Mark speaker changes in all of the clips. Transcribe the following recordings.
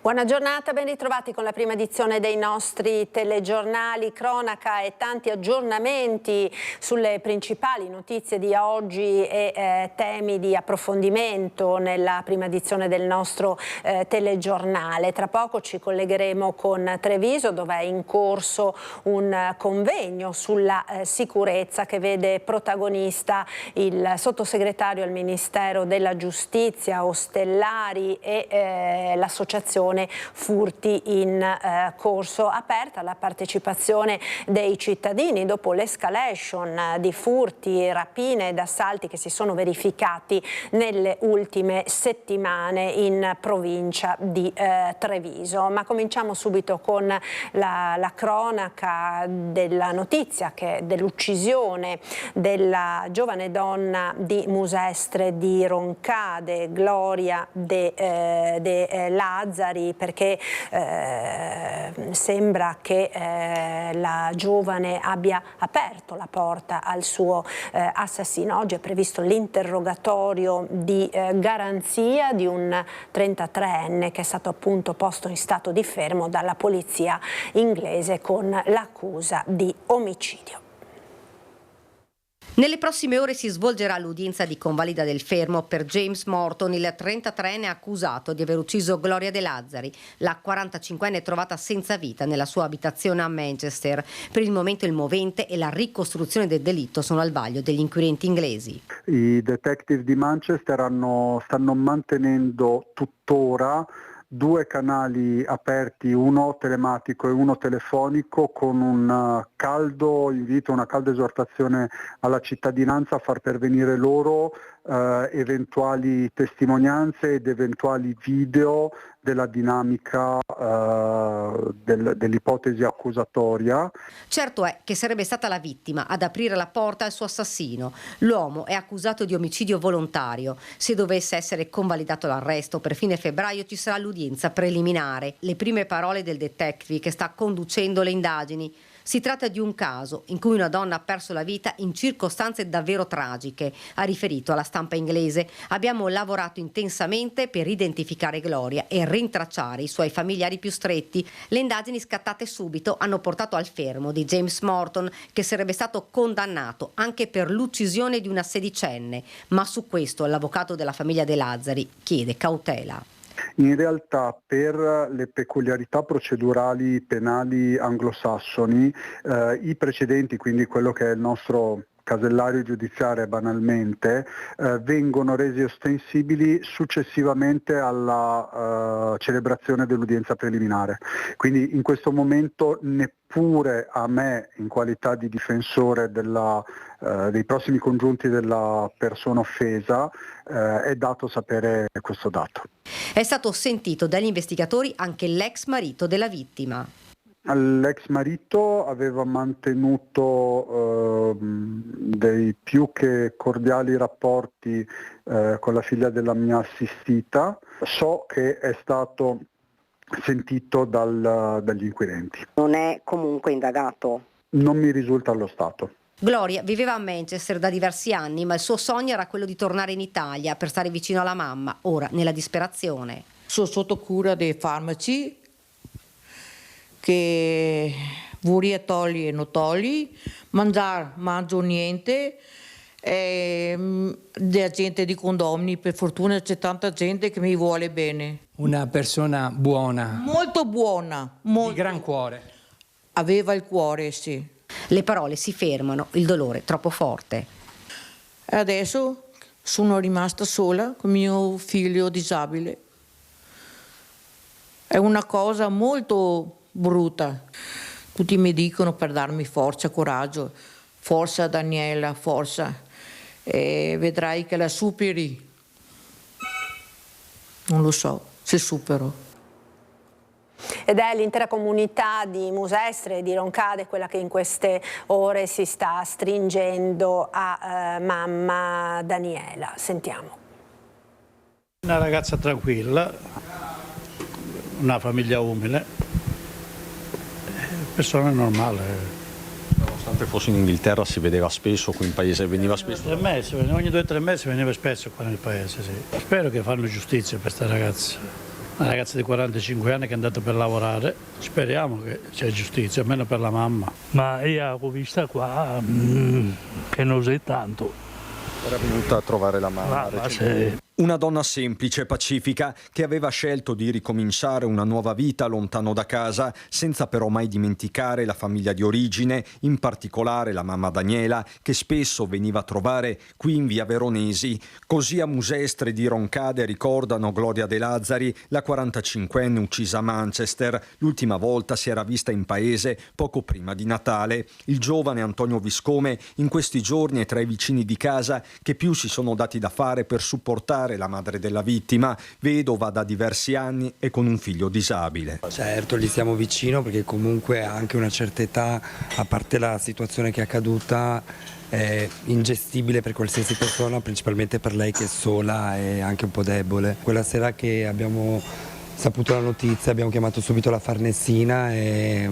Speaker 1: Buona giornata, ben ritrovati con la prima edizione dei nostri telegiornali, cronaca e tanti aggiornamenti sulle principali notizie di oggi e temi di approfondimento nella prima edizione del nostro telegiornale. Tra poco ci collegheremo con Treviso, dove è in corso un convegno sulla sicurezza che vede protagonista il sottosegretario al Ministero della Giustizia Ostellari e l'associazione Furti in Corso. Aperta la partecipazione dei cittadini dopo l'escalation di furti, rapine ed assalti che si sono verificati nelle ultime settimane in provincia di Treviso. Ma cominciamo subito con la cronaca della notizia dell'uccisione della giovane donna di Musestre di Roncade, Gloria De Lazzari, perché sembra che la giovane abbia aperto la porta al suo assassino. Oggi è previsto l'interrogatorio di garanzia di un 33enne che è stato appunto posto in stato di fermo dalla polizia inglese con l'accusa di omicidio.
Speaker 2: Nelle prossime ore si svolgerà l'udienza di convalida del fermo per James Morton, il 33enne accusato di aver ucciso Gloria De Lazzari. La 45enne è trovata senza vita nella sua abitazione a Manchester. Per il momento il movente e la ricostruzione del delitto sono al vaglio degli inquirenti inglesi.
Speaker 3: I detective di Manchester stanno mantenendo tuttora due canali aperti, uno telematico e uno telefonico, con un caldo invito, una calda esortazione alla cittadinanza a far pervenire loro eventuali testimonianze ed eventuali video della dinamica dell'ipotesi accusatoria.
Speaker 2: Certo è che sarebbe stata la vittima ad aprire la porta al suo assassino. L'uomo è accusato di omicidio volontario. Se dovesse essere convalidato l'arresto, per fine febbraio ci sarà l'udienza preliminare. Le prime parole del detective che sta conducendo le indagini. Si tratta di un caso in cui una donna ha perso la vita in circostanze davvero tragiche, ha riferito alla stampa inglese. Abbiamo lavorato intensamente per identificare Gloria e rintracciare i suoi familiari più stretti. Le indagini scattate subito hanno portato al fermo di James Morton, che sarebbe stato condannato anche per l'uccisione di una sedicenne, ma su questo l'avvocato della famiglia De Lazzari chiede cautela.
Speaker 3: In realtà, per le peculiarità procedurali penali anglosassoni, i precedenti, quindi quello che è il nostro casellario giudiziario banalmente, vengono resi ostensibili successivamente alla celebrazione dell'udienza preliminare. Quindi in questo momento neppure a me, in qualità di difensore dei prossimi congiunti della persona offesa, è dato sapere questo dato.
Speaker 2: È stato sentito dagli investigatori anche l'ex marito della vittima.
Speaker 3: L'ex marito aveva mantenuto dei più che cordiali rapporti con la figlia della mia assistita. So che è stato sentito dagli inquirenti.
Speaker 4: Non è comunque indagato?
Speaker 3: Non mi risulta allo stato.
Speaker 2: Gloria viveva a Manchester da diversi anni, ma il suo sogno era quello di tornare in Italia per stare vicino alla mamma, ora nella disperazione.
Speaker 5: Sono sotto cura dei farmaci che vorrei togliere e non togli, mangio niente, della gente di condomini, per fortuna c'è tanta gente che mi vuole bene.
Speaker 6: Una persona buona.
Speaker 5: Molto buona.
Speaker 6: Di gran cuore.
Speaker 5: Aveva il cuore, sì.
Speaker 2: Le parole si fermano, il dolore troppo forte.
Speaker 5: E adesso sono rimasta sola con mio figlio disabile. È una cosa molto brutta. Tutti mi dicono per darmi forza, coraggio. Forza Daniela, forza. E vedrai che la superi. Non lo so se supero.
Speaker 1: Ed è l'intera comunità di Musestre e di Roncade quella che in queste ore si sta stringendo a mamma Daniela. Sentiamo.
Speaker 7: Una ragazza tranquilla, una famiglia umile, persona normale.
Speaker 8: Nonostante fosse in Inghilterra si vedeva spesso qui in paese, veniva spesso?
Speaker 7: Ogni 2 o 3 mesi veniva spesso qua nel paese, sì. Spero che fanno giustizia per questa ragazza. Una ragazza di 45 anni che è andata per lavorare, speriamo che c'è giustizia, almeno per la mamma.
Speaker 9: Ma io ho visto qua che non sei tanto.
Speaker 8: Era venuta a trovare la mamma.
Speaker 9: Sì.
Speaker 10: Una donna semplice e pacifica che aveva scelto di ricominciare una nuova vita lontano da casa, senza però mai dimenticare la famiglia di origine, in particolare la mamma Daniela, che spesso veniva a trovare qui in via Veronesi. Così a Musestre di Roncade ricordano Gloria De Lazzari, la 45enne uccisa a Manchester. L'ultima volta si era vista in paese poco prima di Natale. Il giovane Antonio Viscome in questi giorni è tra i vicini di casa che più si sono dati da fare per supportare la madre della vittima, vedova da diversi anni e con un figlio disabile.
Speaker 11: Certo, gli stiamo vicino perché comunque ha anche una certa età, a parte la situazione che è accaduta, è ingestibile per qualsiasi persona, principalmente per lei che è sola e anche un po' debole. Quella sera che abbiamo saputo la notizia abbiamo chiamato subito la Farnesina e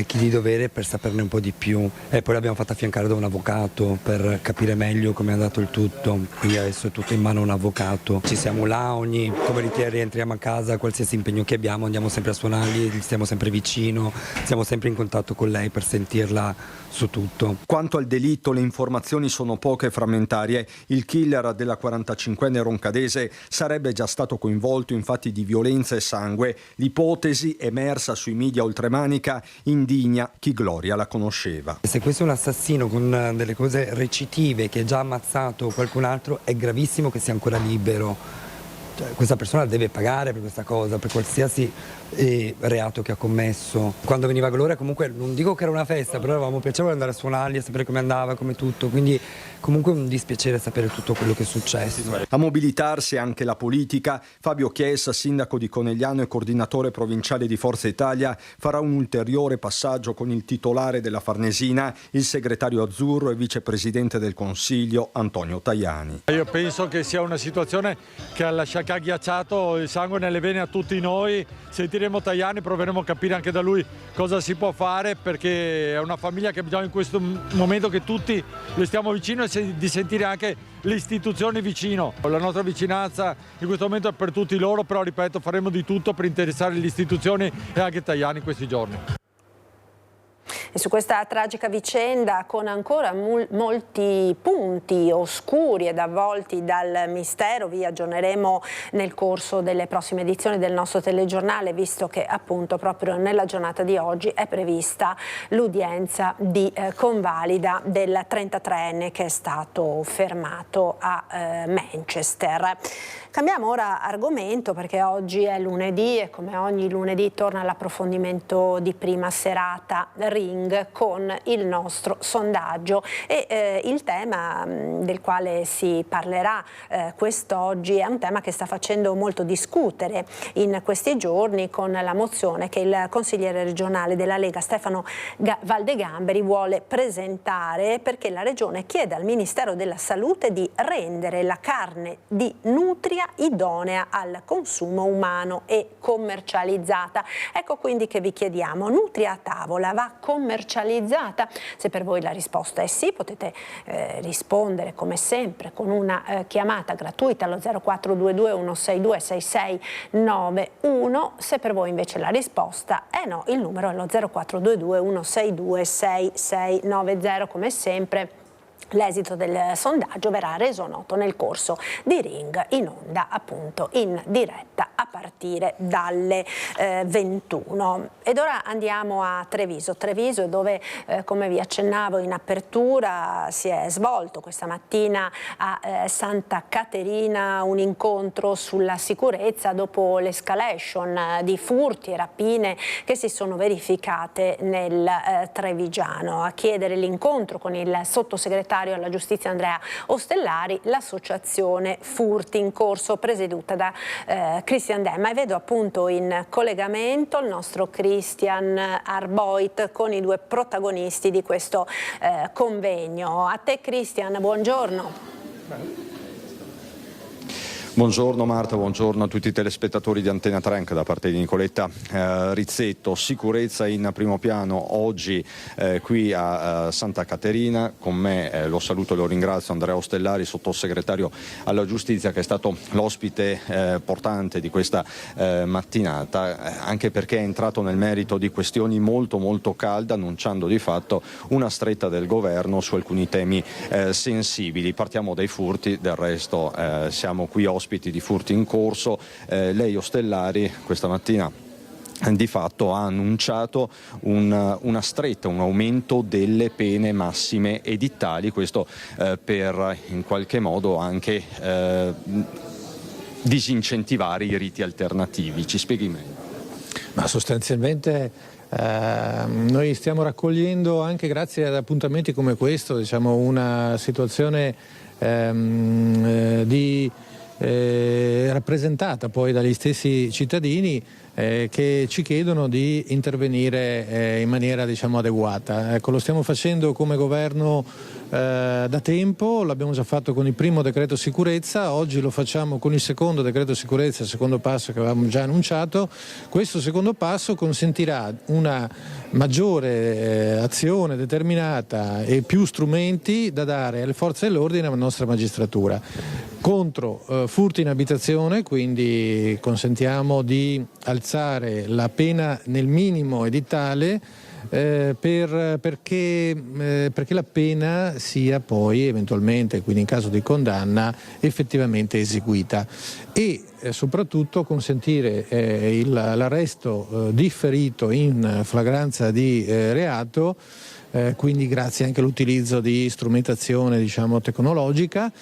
Speaker 11: chi di dovere per saperne un po' di più, e poi l'abbiamo fatta affiancare da un avvocato per capire meglio come è andato il tutto, quindi adesso è tutto in mano a un avvocato. Ci siamo là, come rientriamo a casa, qualsiasi impegno che abbiamo andiamo sempre a suonargli, gli stiamo sempre vicino, siamo sempre in contatto con lei per sentirla su tutto.
Speaker 10: Quanto al delitto, le informazioni sono poche e frammentarie. Il killer della 45enne roncadese sarebbe già stato coinvolto in fatti di violenza e sangue. L'ipotesi emersa sui media oltremanica indigna chi Gloria la conosceva.
Speaker 11: Se questo è un assassino con delle cose recitive che ha già ammazzato qualcun altro, è gravissimo che sia ancora libero. Cioè, questa persona deve pagare per questa cosa, per qualsiasi reato che ha commesso. Quando veniva Gloria comunque non dico che era una festa, però eravamo piacevoli andare a suonargli, a sapere come andava, come tutto, quindi comunque un dispiacere sapere tutto quello che è successo.
Speaker 10: A mobilitarsi anche la politica. Fabio Chiesa, sindaco di Conegliano e coordinatore provinciale di Forza Italia, farà un ulteriore passaggio con il titolare della Farnesina, il segretario azzurro e vicepresidente del Consiglio Antonio Tajani.
Speaker 12: Io penso che sia una situazione che ha ghiacciato il sangue nelle vene a tutti noi. Sentiremo Tajani, proveremo a capire anche da lui cosa si può fare, perché è una famiglia che abbiamo in questo momento, che tutti le stiamo vicino, e di sentire anche le istituzioni vicino. La nostra vicinanza in questo momento è per tutti loro, però ripeto, faremo di tutto per interessare le istituzioni e anche Tajani in questi giorni.
Speaker 1: E su questa tragica vicenda, con ancora molti punti oscuri ed avvolti dal mistero, vi aggiorneremo nel corso delle prossime edizioni del nostro telegiornale, visto che appunto proprio nella giornata di oggi è prevista l'udienza di convalida del 33enne che è stato fermato a Manchester. Cambiamo ora argomento, perché oggi è lunedì e come ogni lunedì torna l'approfondimento di prima serata Ring con il nostro sondaggio, e il tema del quale si parlerà quest'oggi è un tema che sta facendo molto discutere in questi giorni, con la mozione che il consigliere regionale della Lega Stefano Valdegamberi vuole presentare, perché la regione chiede al Ministero della Salute di rendere la carne di nutria idonea al consumo umano e commercializzata. Ecco quindi che vi chiediamo: nutria a tavola va commercializzata? Se per voi la risposta è sì, potete rispondere come sempre con una chiamata gratuita allo 0422 162 6691. Se per voi invece la risposta è no, il numero è lo 0422 162 6690. Come sempre l'esito del sondaggio verrà reso noto nel corso di Ring, in onda appunto in diretta a partire dalle 21. Ed ora andiamo a Treviso, dove come vi accennavo in apertura si è svolto questa mattina a Santa Caterina un incontro sulla sicurezza dopo l'escalation di furti e rapine che si sono verificate nel Trevigiano. A chiedere l'incontro con il sottosegretario alla giustizia Andrea Ostellari l'associazione Furti in Corso, presieduta da Christian Demma, e vedo appunto in collegamento il nostro Christian Arboit con i due protagonisti di questo convegno. A te Christian, buongiorno.
Speaker 10: Buongiorno Marta, buongiorno a tutti i telespettatori di Antena 3, anche da parte di Nicoletta Rizzetto. Sicurezza in primo piano oggi qui a Santa Caterina. Con me lo saluto e lo ringrazio Andrea Ostellari, sottosegretario alla giustizia, che è stato l'ospite portante di questa mattinata, anche perché è entrato nel merito di questioni molto molto calde, annunciando di fatto una stretta del governo su alcuni temi sensibili. Partiamo dai furti, del resto siamo qui ospiti di furti in corso. Lei, Ostellari, questa mattina di fatto ha annunciato una stretta, un aumento delle pene massime edittali, questo per in qualche modo anche disincentivare i riti alternativi. Ci spieghi meglio?
Speaker 13: Ma sostanzialmente noi stiamo raccogliendo, anche grazie ad appuntamenti come questo, diciamo, una situazione rappresentata poi dagli stessi cittadini che ci chiedono di intervenire in maniera, diciamo, adeguata. Ecco, lo stiamo facendo come governo da tempo, l'abbiamo già fatto con il primo decreto sicurezza, oggi lo facciamo con il secondo decreto sicurezza, il secondo passo che avevamo già annunciato. Questo secondo passo consentirà una maggiore azione determinata e più strumenti da dare alle forze dell'ordine e alla nostra magistratura contro furti in abitazione, quindi consentiamo di alzare la pena nel minimo edittale perché la pena sia poi eventualmente, quindi in caso di condanna, effettivamente eseguita, e soprattutto consentire l'arresto differito in flagranza di reato, quindi grazie anche all'utilizzo di strumentazione, diciamo, tecnologica.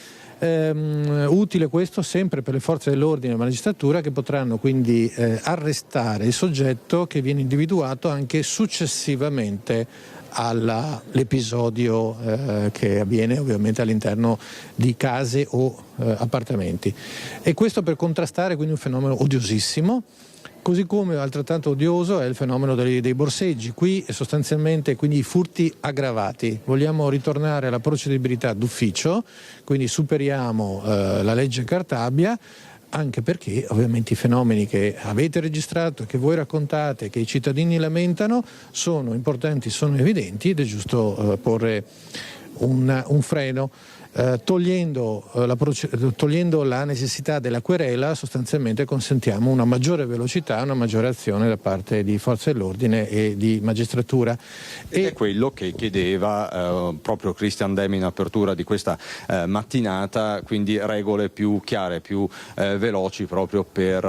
Speaker 13: Utile questo sempre per le forze dell'ordine e la magistratura, che potranno quindi arrestare il soggetto che viene individuato anche successivamente all'episodio che avviene ovviamente all'interno di case o appartamenti, e questo per contrastare quindi un fenomeno odiosissimo. Così come altrettanto odioso è il fenomeno dei borseggi. Qui sostanzialmente quindi i furti aggravati. Vogliamo ritornare alla procedibilità d'ufficio, quindi superiamo la legge Cartabia, anche perché ovviamente i fenomeni che avete registrato, che voi raccontate, che i cittadini lamentano, sono importanti, sono evidenti, ed è giusto porre un freno. Togliendo la necessità della querela, sostanzialmente consentiamo una maggiore velocità, una maggiore azione da parte di forze dell'ordine e di magistratura.
Speaker 10: Ed è quello che chiedeva proprio Christian Demi in apertura di questa mattinata, quindi regole più chiare, più veloci proprio per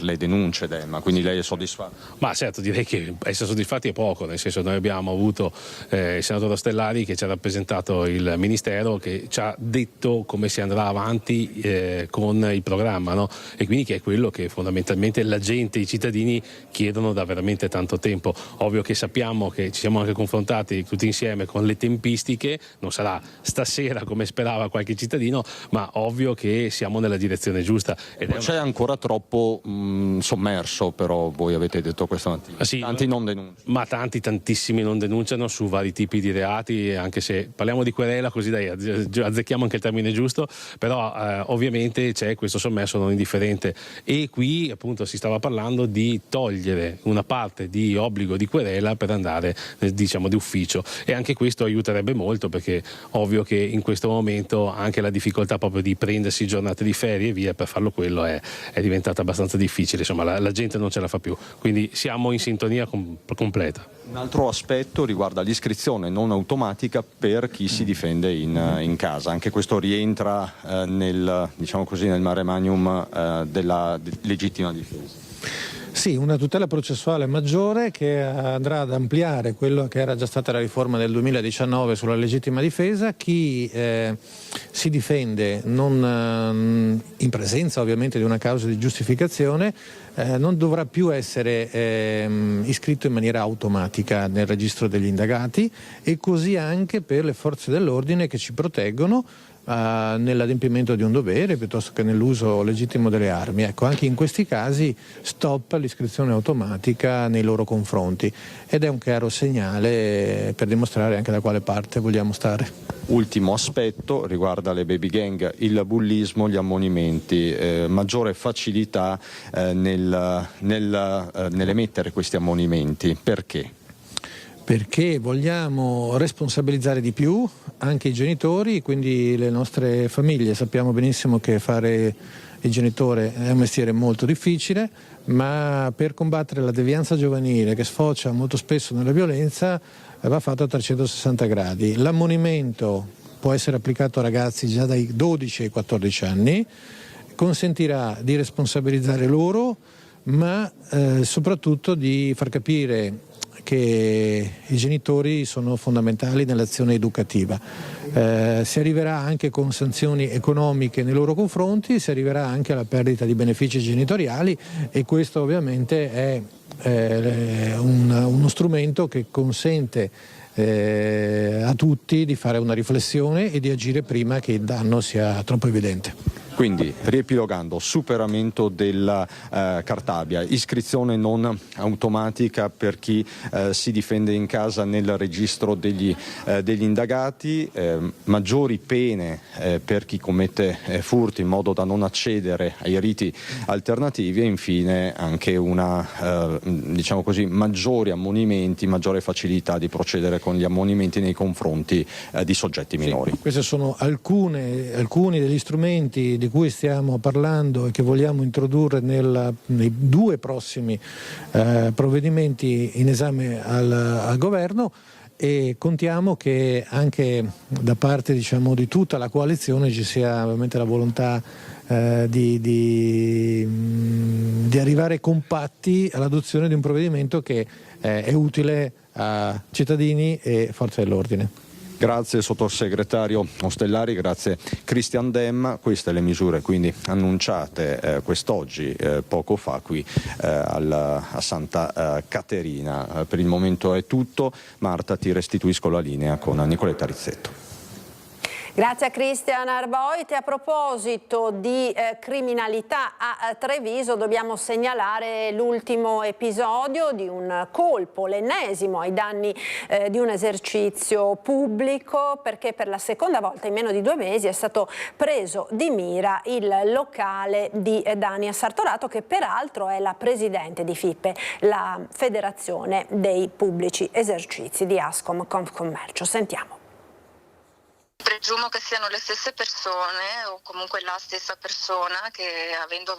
Speaker 10: le denunce, Demma. Quindi lei è soddisfatto?
Speaker 14: Ma certo, direi che essere soddisfatti è poco, nel senso, noi abbiamo avuto il senatore Ostellari che ci ha rappresentato il Ministero, che ci ha detto come si andrà avanti con il programma, no? E quindi che è quello che fondamentalmente la gente, i cittadini chiedono da veramente tanto tempo. Ovvio che sappiamo che ci siamo anche confrontati tutti insieme con le tempistiche, non sarà stasera come sperava qualche cittadino, ma ovvio che siamo nella direzione giusta.
Speaker 10: C'è ancora troppo sommerso, però voi avete detto questa mattina.
Speaker 14: Sì,
Speaker 10: tanti non denunciano.
Speaker 14: Ma tantissimi non denunciano su vari tipi di reati, anche se parliamo di querela, così dai, azzecchiamo anche il termine giusto, però ovviamente c'è questo sommerso non indifferente, e qui appunto si stava parlando di togliere una parte di obbligo di querela per andare, diciamo, di ufficio, e anche questo aiuterebbe molto, perché ovvio che in questo momento anche la difficoltà proprio di prendersi giornate di ferie e via per farlo quello è diventata abbastanza difficile, insomma la gente non ce la fa più, quindi siamo in sintonia completa.
Speaker 10: Un altro aspetto riguarda l'iscrizione non automatica per chi si difende in casa. Anche questo rientra nel mare magnum della legittima difesa.
Speaker 13: Sì, una tutela processuale maggiore che andrà ad ampliare quello che era già stata la riforma del 2019 sulla legittima difesa. Chi si difende non in presenza ovviamente di una causa di giustificazione non dovrà più essere iscritto in maniera automatica nel registro degli indagati, e così anche per le forze dell'ordine che ci proteggono. nell'adempimento di un dovere piuttosto che nell'uso legittimo delle armi. Ecco, anche in questi casi stop l'iscrizione automatica nei loro confronti ed è un chiaro segnale per dimostrare anche da quale parte vogliamo stare.
Speaker 8: Ultimo aspetto riguarda le baby gang, il bullismo, gli ammonimenti, maggiore facilità nell'emettere questi ammonimenti. Perché?
Speaker 13: Perché vogliamo responsabilizzare di più anche i genitori, quindi le nostre famiglie. Sappiamo benissimo che fare il genitore è un mestiere molto difficile, ma per combattere la devianza giovanile che sfocia molto spesso nella violenza va fatto a 360 gradi. L'ammonimento può essere applicato a ragazzi già dai 12 ai 14 anni, consentirà di responsabilizzare loro, ma soprattutto di far capire che i genitori sono fondamentali nell'azione educativa. Si arriverà anche con sanzioni economiche nei loro confronti, si arriverà anche alla perdita di benefici genitoriali e questo ovviamente è uno strumento che consente a tutti di fare una riflessione e di agire prima che il danno sia troppo evidente.
Speaker 8: Quindi, riepilogando, superamento della Cartabia, iscrizione non automatica per chi si difende in casa nel registro degli indagati, maggiori pene per chi commette furti in modo da non accedere ai riti alternativi e infine anche maggiori ammonimenti, maggiore facilità di procedere con gli ammonimenti nei confronti di soggetti minori.
Speaker 13: Sì, questi sono alcuni degli strumenti di cui stiamo parlando e che vogliamo introdurre nei due prossimi provvedimenti in esame al governo e contiamo che anche da parte di tutta la coalizione ci sia ovviamente la volontà di arrivare compatti all'adozione di un provvedimento che è utile a cittadini e forze dell'ordine.
Speaker 8: Grazie sottosegretario Ostellari, grazie Christian Demma. Queste le misure quindi annunciate quest'oggi, poco fa qui a Santa Caterina. Per il momento è tutto. Marta, ti restituisco la linea con Nicoletta Rizzetto.
Speaker 1: Grazie a Cristian Arboit. A proposito di criminalità a Treviso, dobbiamo segnalare l'ultimo episodio di un colpo, l'ennesimo, ai danni di un esercizio pubblico, perché per la seconda volta in meno di 2 mesi è stato preso di mira il locale di Dania Sartorato, che peraltro è la presidente di FIPE, la Federazione dei Pubblici Esercizi di Ascom Confcommercio. Sentiamo.
Speaker 15: Presumo che siano le stesse persone o comunque la stessa persona che avendo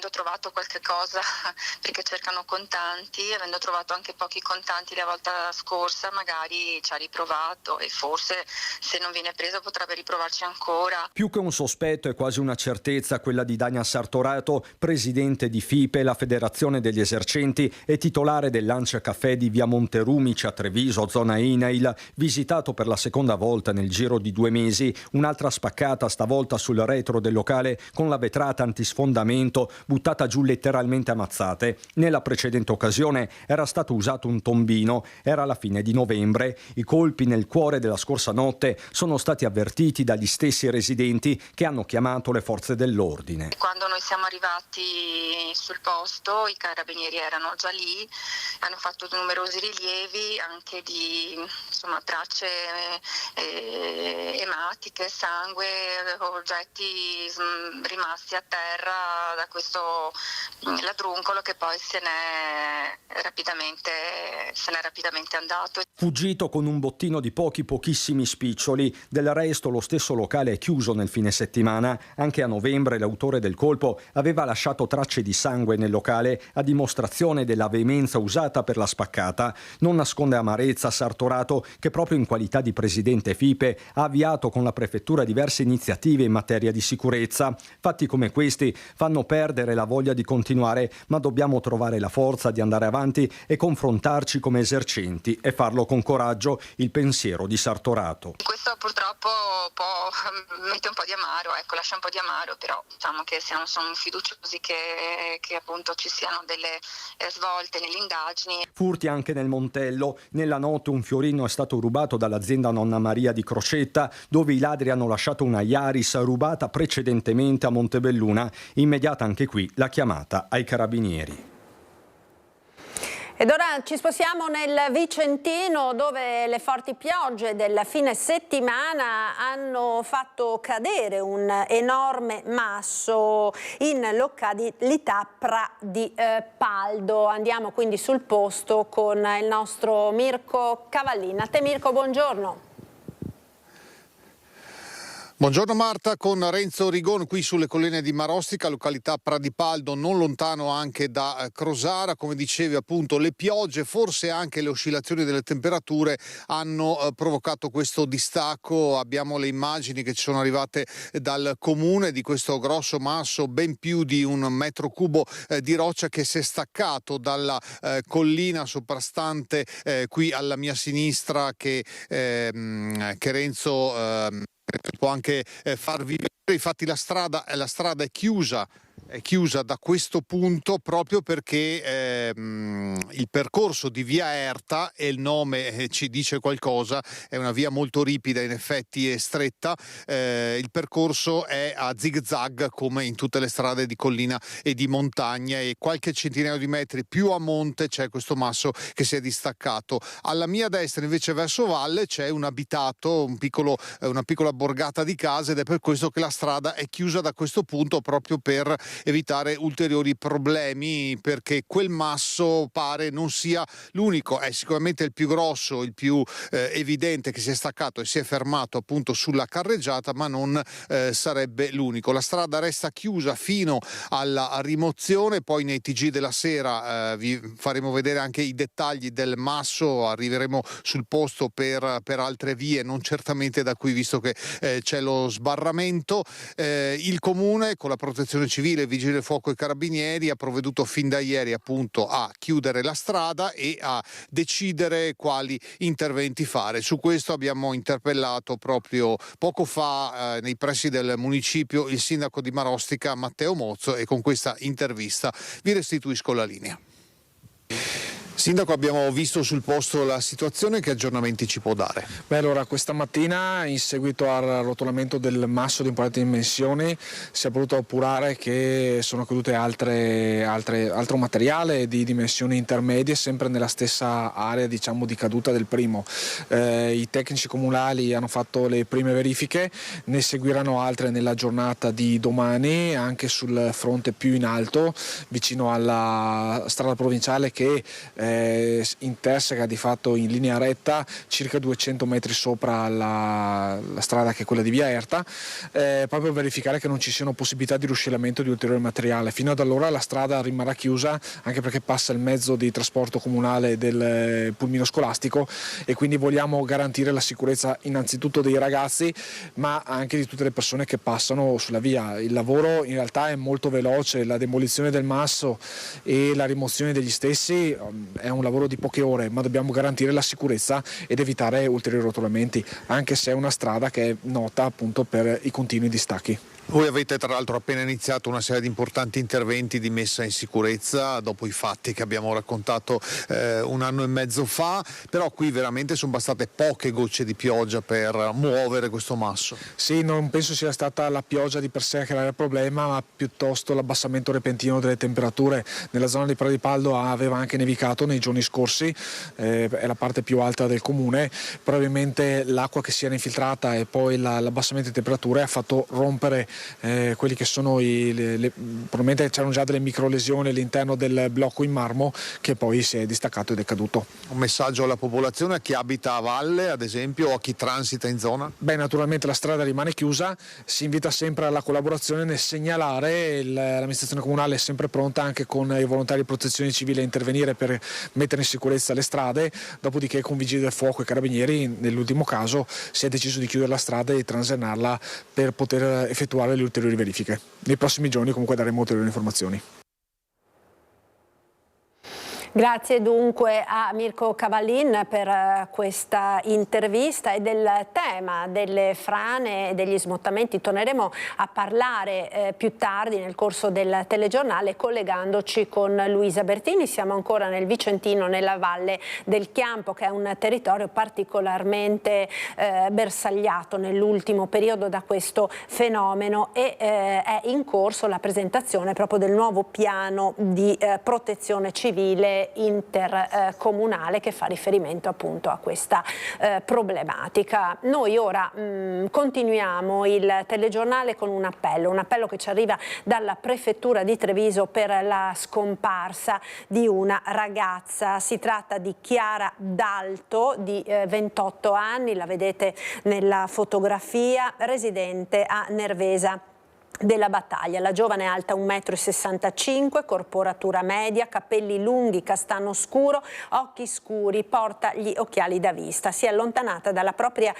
Speaker 15: trovato qualche cosa perché cercano contanti, avendo trovato anche pochi contanti la volta scorsa, magari ci ha riprovato e forse se non viene preso potrebbe riprovarci ancora.
Speaker 10: Più che un sospetto è quasi una certezza quella di Dania Sartorato, presidente di FIPE, la Federazione degli Esercenti e titolare del Lancia Caffè di via Monterumici a Treviso, zona INAIL, visitato per la seconda volta nel giro di 2 mesi, un'altra spaccata stavolta sul retro del locale con la vetrata antisfondamento buttata giù letteralmente a mazzate. Nella precedente occasione era stato usato un tombino, era la fine di novembre. I colpi nel cuore della scorsa notte sono stati avvertiti dagli stessi residenti che hanno chiamato le forze dell'ordine.
Speaker 15: Quando noi siamo arrivati sul posto i carabinieri erano già lì, hanno fatto numerosi rilievi anche di tracce ematiche, sangue, oggetti rimasti a terra da questo ladruncolo che poi se n'è rapidamente andato.
Speaker 10: Fuggito con un bottino di pochissimi spiccioli. Del resto lo stesso locale è chiuso nel fine settimana. Anche a novembre l'autore del colpo aveva lasciato tracce di sangue nel locale a dimostrazione della veemenza usata per la spaccata. Non nasconde amarezza Sartorato, che proprio in qualità di presidente FIPE ha avviato con la prefettura diverse iniziative in materia di sicurezza. Fatti come questi fanno perdere la voglia di continuare, ma dobbiamo trovare la forza di andare avanti e confrontarci come esercenti e farlo con coraggio, il pensiero di Sartorato.
Speaker 15: Questo purtroppo mette un po' di amaro, lascia un po' di amaro, però diciamo che sono fiduciosi che appunto ci siano delle svolte nelle indagini.
Speaker 10: Furti anche nel Montello. Nella notte un fiorino è stato rubato dall'azienda Nonna Maria di Croceto Barletta, dove i ladri hanno lasciato una Yaris rubata precedentemente a Montebelluna. Immediata anche qui la chiamata ai carabinieri.
Speaker 1: Ed ora ci spostiamo nel Vicentino, dove le forti piogge del fine settimana hanno fatto cadere un enorme masso in località Pra di Paldo. Andiamo quindi sul posto con il nostro Mirko Cavallina. A te Mirko, buongiorno.
Speaker 16: Buongiorno Marta, con Renzo Rigon qui sulle colline di Marostica, località Pradipaldo, non lontano anche da Crosara. Come dicevi appunto, le piogge, forse anche le oscillazioni delle temperature hanno provocato questo distacco. Abbiamo le immagini che ci sono arrivate dal comune di questo grosso masso, ben più di 1 metro cubo di roccia, che si è staccato dalla collina soprastante qui alla mia sinistra, che Renzo può anche farvi vedere. Infatti la strada è chiusa da questo punto proprio perché il percorso di via Erta, e il nome ci dice qualcosa, è una via molto ripida in effetti e stretta. Il percorso è a zig-zag come in tutte le strade di collina e di montagna, e qualche centinaio di metri più a monte c'è questo masso che si è distaccato. Alla mia destra invece verso valle c'è un abitato, una piccola borgata di case, ed è per questo che la strada è chiusa da questo punto, proprio per evitare ulteriori problemi, perché quel masso pare non sia l'unico. È sicuramente il più grosso, il più evidente, che si è staccato e si è fermato appunto sulla carreggiata, ma non sarebbe l'unico. La strada resta chiusa fino alla rimozione, poi nei TG della sera vi faremo vedere anche i dettagli del masso. Arriveremo sul posto per altre vie, non certamente da qui, visto che c'è lo sbarramento. Il comune, con la protezione civile, Vigili del Fuoco e Carabinieri, ha provveduto fin da ieri appunto a chiudere la strada e a decidere quali interventi fare. Su questo abbiamo interpellato proprio poco fa nei pressi del municipio il sindaco di Marostica, Matteo Mozzo, e con questa intervista vi restituisco la linea. Sindaco, abbiamo visto sul posto la situazione, che aggiornamenti ci può dare?
Speaker 17: Beh, allora, questa mattina, in seguito al arrotolamento del masso di importanti dimensioni, si è voluto appurare che sono cadute altro materiale di dimensioni intermedie, sempre nella stessa area, diciamo, di caduta del primo. I tecnici comunali hanno fatto le prime verifiche, ne seguiranno altre nella giornata di domani, anche sul fronte più in alto, vicino alla strada provinciale, che interseca di fatto in linea retta circa 200 metri sopra la strada, che è quella di via Erta, proprio per verificare che non ci siano possibilità di ruscellamento di ulteriore materiale. Fino ad allora la strada rimarrà chiusa, anche perché passa il mezzo di trasporto comunale del pulmino scolastico, e quindi vogliamo garantire la sicurezza innanzitutto dei ragazzi, ma anche di tutte le persone che passano sulla via. Il lavoro in realtà è molto veloce, la demolizione del masso e la rimozione degli stessi è un lavoro di poche ore, ma dobbiamo garantire la sicurezza ed evitare ulteriori rotolamenti, anche se è una strada che è nota appunto per i continui distacchi.
Speaker 16: Voi avete tra l'altro appena iniziato una serie di importanti interventi di messa in sicurezza dopo i fatti che abbiamo raccontato 1 anno e mezzo fa, però qui veramente sono bastate poche gocce di pioggia per muovere questo masso.
Speaker 17: Sì, non penso sia stata la pioggia di per sé a creare il problema, ma piuttosto l'abbassamento repentino delle temperature. Nella zona di Pradipaldo aveva anche nevicato nei giorni scorsi, è la parte più alta del comune, probabilmente l'acqua che si era infiltrata e poi l'abbassamento di temperature ha fatto rompere quelli che sono probabilmente c'erano già delle microlesioni all'interno del blocco in marmo, che poi si è distaccato ed è caduto.
Speaker 16: Un messaggio alla popolazione, a chi abita a valle ad esempio, o a chi transita in zona?
Speaker 17: Beh, naturalmente la strada rimane chiusa, si invita sempre alla collaborazione nel segnalare, l'amministrazione comunale è sempre pronta anche con i volontari di protezione civile a intervenire per mettere in sicurezza le strade, dopodiché con Vigili del Fuoco e Carabinieri nell'ultimo caso si è deciso di chiudere la strada e di transennarla per poter effettuare le ulteriori verifiche. Nei prossimi giorni comunque daremo ulteriori informazioni.
Speaker 1: Grazie dunque a Mirko Cavallin per questa intervista e del tema delle frane e degli smottamenti. Torneremo a parlare più tardi nel corso del telegiornale collegandoci con Luisa Bertini. Siamo ancora nel Vicentino, nella Valle del Chiampo, che è un territorio particolarmente bersagliato nell'ultimo periodo da questo fenomeno e è in corso la presentazione proprio del nuovo piano di protezione civile intercomunale che fa riferimento appunto a questa problematica. Noi ora continuiamo il telegiornale con un appello che ci arriva dalla prefettura di Treviso per la scomparsa di una ragazza. Si tratta di Chiara D'Alto, di 28 anni, la vedete nella fotografia, residente a Nervesa della Battaglia. La giovane è alta 1,65 m, corporatura media, capelli lunghi castano scuro, occhi scuri, porta gli occhiali da vista. Si è allontanata dalla propria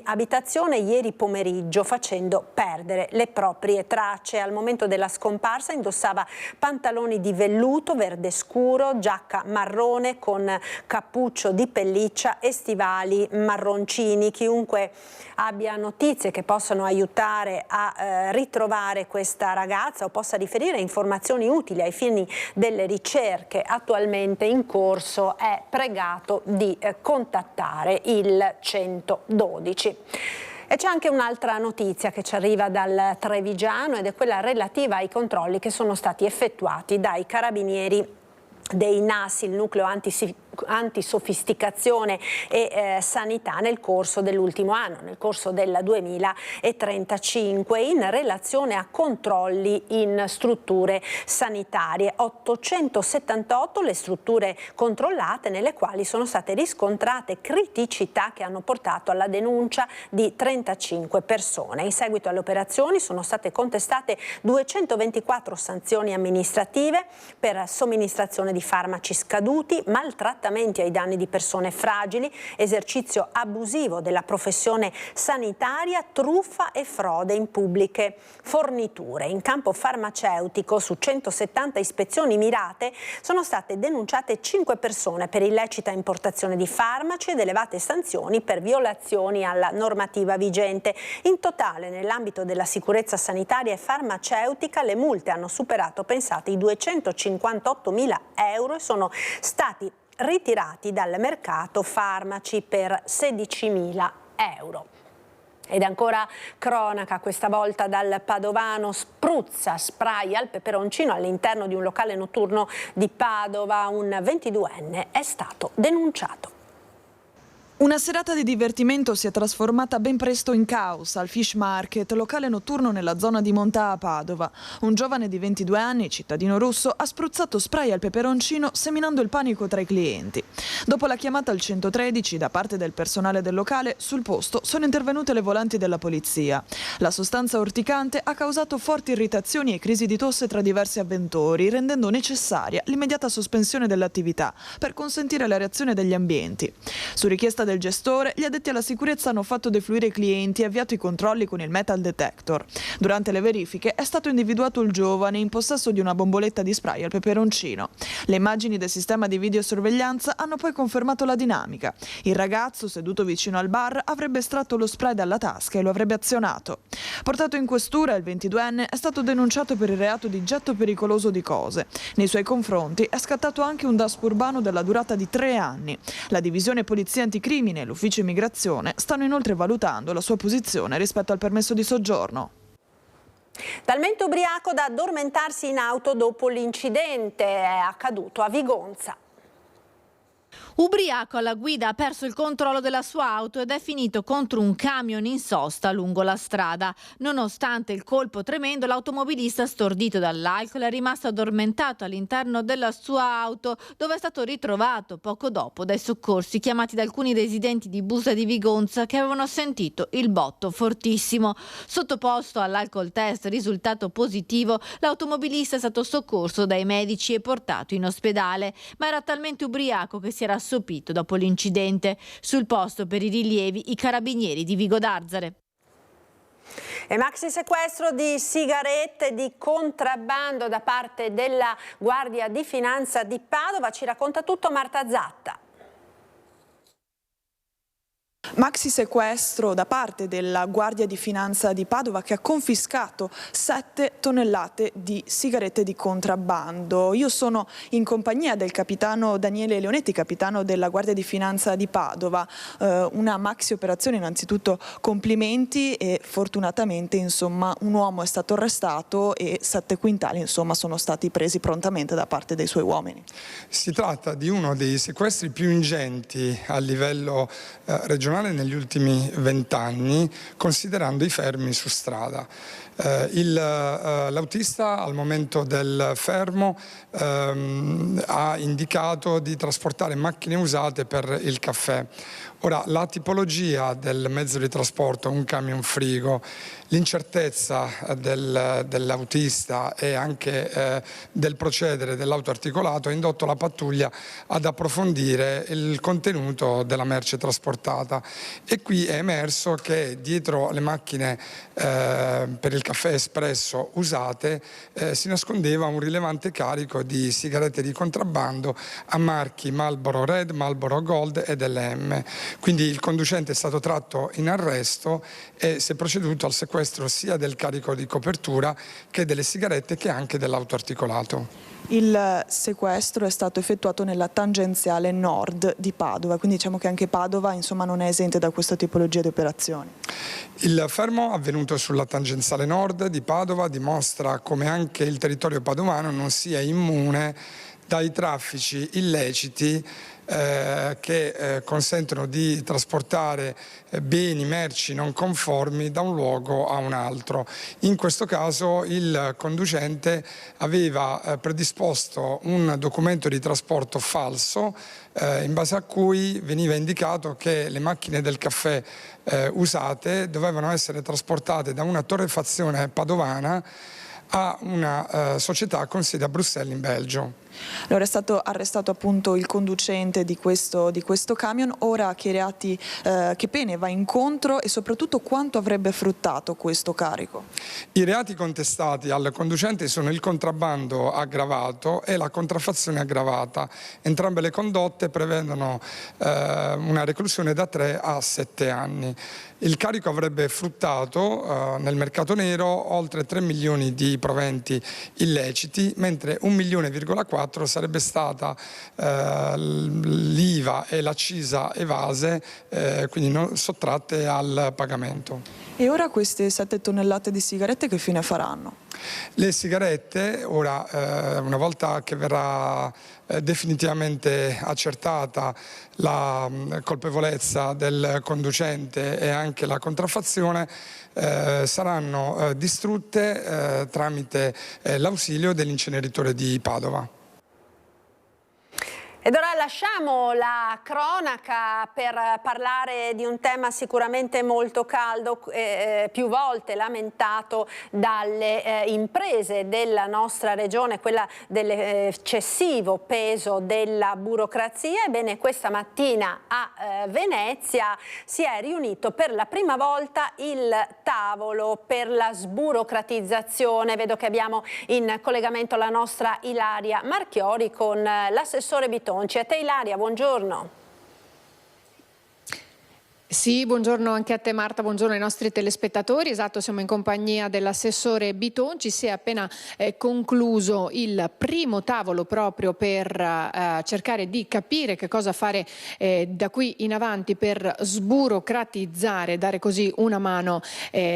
Speaker 1: abitazione ieri pomeriggio facendo perdere le proprie tracce. Al momento della scomparsa indossava pantaloni di velluto verde scuro, giacca marrone con cappuccio di pelliccia e stivali marroncini. Chiunque abbia notizie che possano aiutare a ritrovare questa ragazza o possa riferire informazioni utili ai fini delle ricerche attualmente in corso è pregato di contattare il 112. E c'è anche un'altra notizia che ci arriva dal Trevigiano ed è quella relativa ai controlli che sono stati effettuati dai carabinieri dei NAS, il nucleo antisofisticazione e sanità, nel corso dell'ultimo anno, nel corso del 2035, in relazione a controlli in strutture sanitarie. 878 le strutture controllate, nelle quali sono state riscontrate criticità che hanno portato alla denuncia di 35 persone. In seguito alle operazioni sono state contestate 224 sanzioni amministrative per somministrazione di farmaci scaduti, maltrattamenti ai danni di persone fragili, esercizio abusivo della professione sanitaria, truffa e frode in pubbliche forniture. In campo farmaceutico, su 170 ispezioni mirate, sono state denunciate 5 persone per illecita importazione di farmaci ed elevate sanzioni per violazioni alla normativa vigente. In totale, nell'ambito della sicurezza sanitaria e farmaceutica, le multe hanno superato, pensate, i 258.000 euro e sono stati ritirati dal mercato farmaci per 16.000 euro. Ed ancora cronaca, questa volta dal padovano. Spruzza spray al peperoncino all'interno di un locale notturno di Padova. Un 22enne è stato denunciato.
Speaker 18: Una serata di divertimento si è trasformata ben presto in caos al Fish Market, locale notturno nella zona di Montà a Padova. Un giovane di 22 anni, cittadino russo, ha spruzzato spray al peperoncino seminando il panico tra i clienti. Dopo la chiamata al 113 da parte del personale del locale, sul posto sono intervenute le volanti della polizia. La sostanza urticante ha causato forti irritazioni e crisi di tosse tra diversi avventori, rendendo necessaria l'immediata sospensione dell'attività per consentire la reazione degli ambienti. Su richiesta del gestore, gli addetti alla sicurezza hanno fatto defluire i clienti e avviato i controlli con il metal detector. Durante le verifiche è stato individuato il giovane in possesso di una bomboletta di spray al peperoncino. Le immagini del sistema di videosorveglianza hanno poi confermato la dinamica. Il ragazzo, seduto vicino al bar, avrebbe estratto lo spray dalla tasca e lo avrebbe azionato. Portato in questura, il 22enne è stato denunciato per il reato di getto pericoloso di cose. Nei suoi confronti è scattato anche un DASPO urbano della durata di 3 anni. La divisione polizia anticrimine e l'ufficio immigrazione stanno inoltre valutando la sua posizione rispetto al permesso di soggiorno.
Speaker 1: Talmente ubriaco da addormentarsi in auto dopo l'incidente è accaduto a Vigonza.
Speaker 19: Ubriaco alla guida ha perso il controllo della sua auto ed è finito contro un camion in sosta lungo la strada. Nonostante il colpo tremendo, l'automobilista, stordito dall'alcol, è rimasto addormentato all'interno della sua auto, dove è stato ritrovato poco dopo dai soccorsi chiamati da alcuni residenti di Busa di Vigonza che avevano sentito il botto fortissimo. Sottoposto all'alcol test risultato positivo, l'automobilista è stato soccorso dai medici e portato in ospedale, ma era talmente ubriaco che si era assopito dopo l'incidente. Sul posto per i rilievi i carabinieri di Vigo d'Arzare.
Speaker 1: E maxi sequestro di sigarette di contrabbando da parte della Guardia di Finanza di Padova, ci racconta tutto Marta Zatta.
Speaker 18: Maxi sequestro da parte della Guardia di Finanza di Padova che ha confiscato 7 tonnellate di sigarette di contrabbando. Io sono in compagnia del capitano Daniele Leonetti, capitano della Guardia di Finanza di Padova. Una maxi operazione, innanzitutto complimenti, e fortunatamente insomma un uomo è stato arrestato e 7 quintali insomma sono stati presi prontamente da parte dei suoi uomini.
Speaker 20: Si tratta di uno dei sequestri più ingenti a livello regionale negli ultimi 20 anni, considerando i fermi su strada. L'autista al momento del fermo ha indicato di trasportare macchine usate per il caffè. Ora, la tipologia del mezzo di trasporto, un camion frigo, l'incertezza dell'autista e anche del procedere dell'auto articolato ha indotto la pattuglia ad approfondire il contenuto della merce trasportata, e qui è emerso che dietro le macchine per il caffè espresso usate si nascondeva un rilevante carico di sigarette di contrabbando a marchi Marlboro Red, Marlboro Gold ed LM. Quindi il conducente è stato tratto in arresto e si è proceduto al sequestro sia del carico di copertura che delle sigarette che anche dell'auto articolato.
Speaker 18: Il sequestro è stato effettuato nella tangenziale nord di Padova, quindi diciamo che anche Padova insomma non è esente da questa tipologia di operazioni.
Speaker 20: Il fermo avvenuto sulla tangenziale nord di Padova dimostra come anche il territorio padovano non sia immune dai traffici illeciti che consentono di trasportare beni, merci non conformi da un luogo a un altro. In questo caso il conducente aveva predisposto un documento di trasporto falso in base a cui veniva indicato che le macchine del caffè usate dovevano essere trasportate da una torrefazione padovana a una società con sede a Bruxelles in Belgio.
Speaker 18: Allora è stato arrestato appunto il conducente di questo camion. Ora che pene va incontro e soprattutto quanto avrebbe fruttato questo carico?
Speaker 20: I reati contestati al conducente sono il contrabbando aggravato e la contraffazione aggravata. Entrambe le condotte prevedono una reclusione da 3 a 7 anni. Il carico avrebbe fruttato nel mercato nero oltre 3 milioni di proventi illeciti, mentre 1,4 milioni sarebbe stata l'IVA e l'accisa evase, quindi non sottratte al pagamento.
Speaker 18: E ora queste 7 tonnellate di sigarette che fine faranno?
Speaker 20: Le sigarette, ora una volta che verrà definitivamente accertata la colpevolezza del conducente e anche la contraffazione, saranno distrutte tramite l'ausilio dell'inceneritore di Padova.
Speaker 1: Ed ora lasciamo la cronaca per parlare di un tema sicuramente molto caldo, più volte lamentato dalle imprese della nostra regione, quella dell'eccessivo peso della burocrazia. Ebbene, questa mattina a Venezia si è riunito per la prima volta il tavolo per la sburocratizzazione. Vedo che abbiamo in collegamento la nostra Ilaria Marchiori con l'assessore Bitonci. A te Ilaria, buongiorno.
Speaker 21: Sì, buongiorno anche a te Marta, buongiorno ai nostri telespettatori. Esatto, siamo in compagnia dell'assessore Bitonci. Si è appena concluso il primo tavolo proprio per cercare di capire che cosa fare da qui in avanti per sburocratizzare, dare così una mano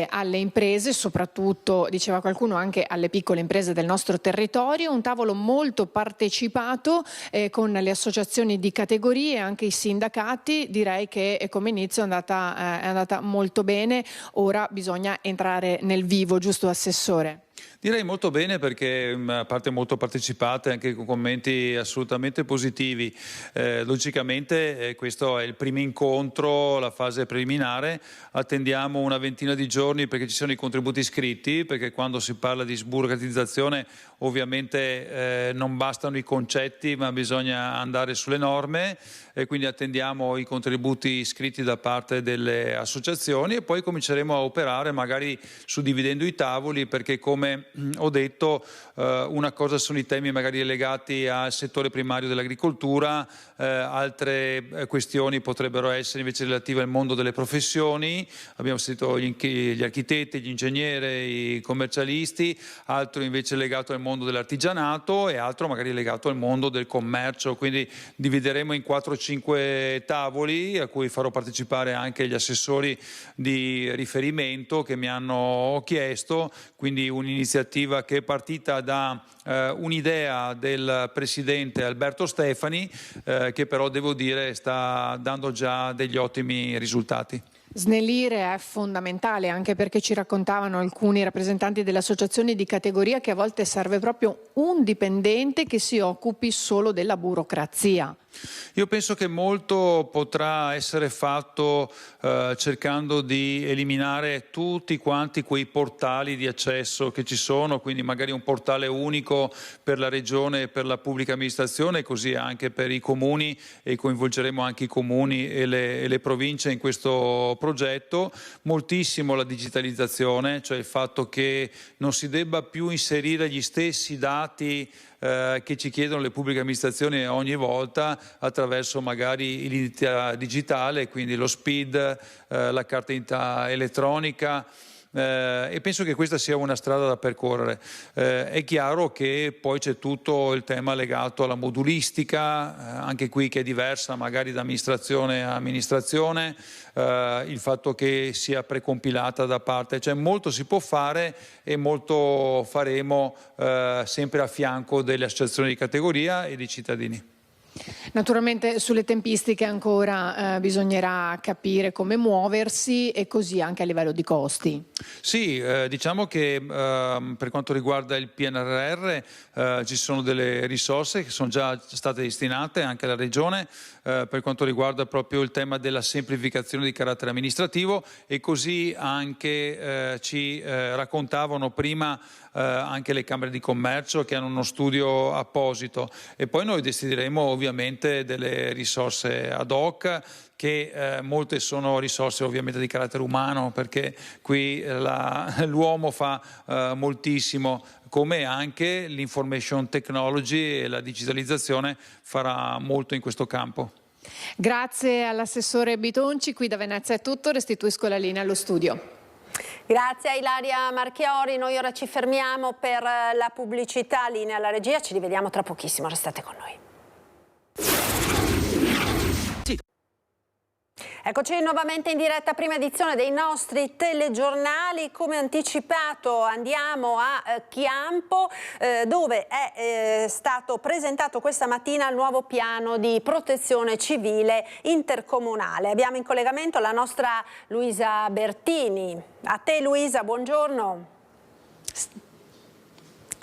Speaker 21: alle imprese, soprattutto, diceva qualcuno, anche alle piccole imprese del nostro territorio. Un tavolo molto partecipato con le associazioni di categorie e anche i sindacati. Direi che come inizio è andata molto bene. Ora bisogna entrare nel vivo, giusto assessore?
Speaker 4: Direi molto bene, perché a parte molto partecipate, anche con commenti assolutamente positivi. Logicamente questo è il primo incontro, la fase preliminare. Attendiamo una ventina di giorni perché ci siano i contributi scritti, perché quando si parla di sburocratizzazione ovviamente non bastano i concetti, ma bisogna andare sulle norme, e quindi attendiamo i contributi scritti da parte delle associazioni e poi cominceremo a operare, magari suddividendo i tavoli, perché come ho detto una cosa sono i temi magari legati al settore primario dell'agricoltura, altre questioni potrebbero essere invece relative al mondo delle professioni. Abbiamo sentito gli architetti, gli ingegneri, i commercialisti, altro invece legato al mondo dell'artigianato e altro magari legato al mondo del commercio. Quindi divideremo in 4-5 tavoli a cui farò partecipare anche gli assessori di riferimento che mi hanno chiesto, quindi un'iniziativa che è partita da un'idea del presidente Alberto Stefani, che però devo dire sta dando già degli ottimi risultati.
Speaker 21: Snellire è fondamentale, anche perché ci raccontavano alcuni rappresentanti delle associazioni di categoria che a volte serve proprio un dipendente che si occupi solo della burocrazia.
Speaker 4: Io penso che molto potrà essere fatto cercando di eliminare tutti quanti quei portali di accesso che ci sono, quindi magari un portale unico per la regione e per la pubblica amministrazione, così anche per i comuni, e coinvolgeremo anche i comuni e le province in questo progetto. Moltissimo la digitalizzazione, cioè il fatto che non si debba più inserire gli stessi dati che ci chiedono le pubbliche amministrazioni ogni volta attraverso magari l'identità digitale, quindi lo SPID, la carta d'identità elettronica. E penso che questa sia una strada da percorrere. È chiaro che poi c'è tutto il tema legato alla modulistica, anche qui che è diversa magari da amministrazione a amministrazione, il fatto che sia precompilata da parte, cioè molto si può fare e molto faremo sempre a fianco delle associazioni di categoria e dei cittadini.
Speaker 21: Naturalmente sulle tempistiche ancora bisognerà capire come muoversi, e così anche a livello di costi.
Speaker 4: Sì, diciamo che per quanto riguarda il PNRR ci sono delle risorse che sono già state destinate anche alla Regione per quanto riguarda proprio il tema della semplificazione di carattere amministrativo, e così anche ci raccontavano prima anche le Camere di Commercio, che hanno uno studio apposito, e poi noi destineremo ovviamente delle risorse ad hoc, che molte sono risorse ovviamente di carattere umano, perché qui l'uomo fa moltissimo, come anche l'information technology e la digitalizzazione farà molto in questo campo.
Speaker 21: Grazie all'assessore Bitonci, qui da Venezia è tutto, restituisco la linea allo studio.
Speaker 1: Grazie a Ilaria Marchiori, noi ora ci fermiamo per la pubblicità, linea alla regia, ci rivediamo tra pochissimo, restate con noi. Eccoci nuovamente in diretta, prima edizione dei nostri telegiornali. Come anticipato andiamo a Chiampo, dove è stato presentato questa mattina il nuovo piano di protezione civile intercomunale. Abbiamo in collegamento la nostra Luisa Bertini. A te Luisa, buongiorno.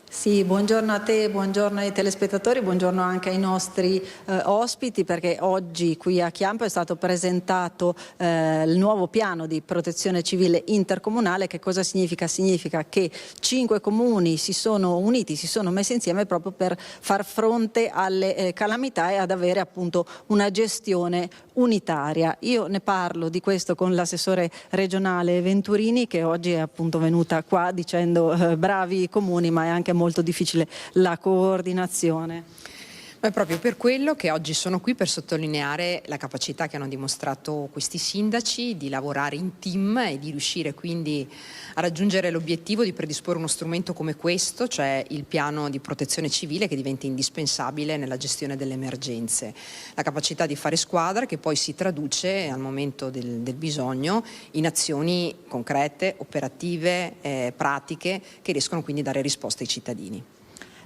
Speaker 22: Sì, buongiorno a te, buongiorno ai telespettatori, buongiorno anche ai nostri ospiti, perché oggi qui a Chiampo è stato presentato il nuovo piano di protezione civile intercomunale. Che cosa significa? Significa che 5 comuni si sono uniti, si sono messi insieme proprio per far fronte alle calamità e ad avere appunto una gestione unitaria. Io ne parlo di questo con l'assessore regionale Venturini, che oggi è appunto venuta qua dicendo bravi comuni, ma è anche molto difficile la coordinazione.
Speaker 23: È proprio per quello che oggi sono qui, per sottolineare la capacità che hanno dimostrato questi sindaci di lavorare in team e di riuscire quindi a raggiungere l'obiettivo di predisporre uno strumento come questo, cioè il piano di protezione civile, che diventa indispensabile nella gestione delle emergenze. La capacità di fare squadra, che poi si traduce al momento del bisogno in azioni concrete, operative, pratiche, che riescono quindi a dare risposte ai cittadini.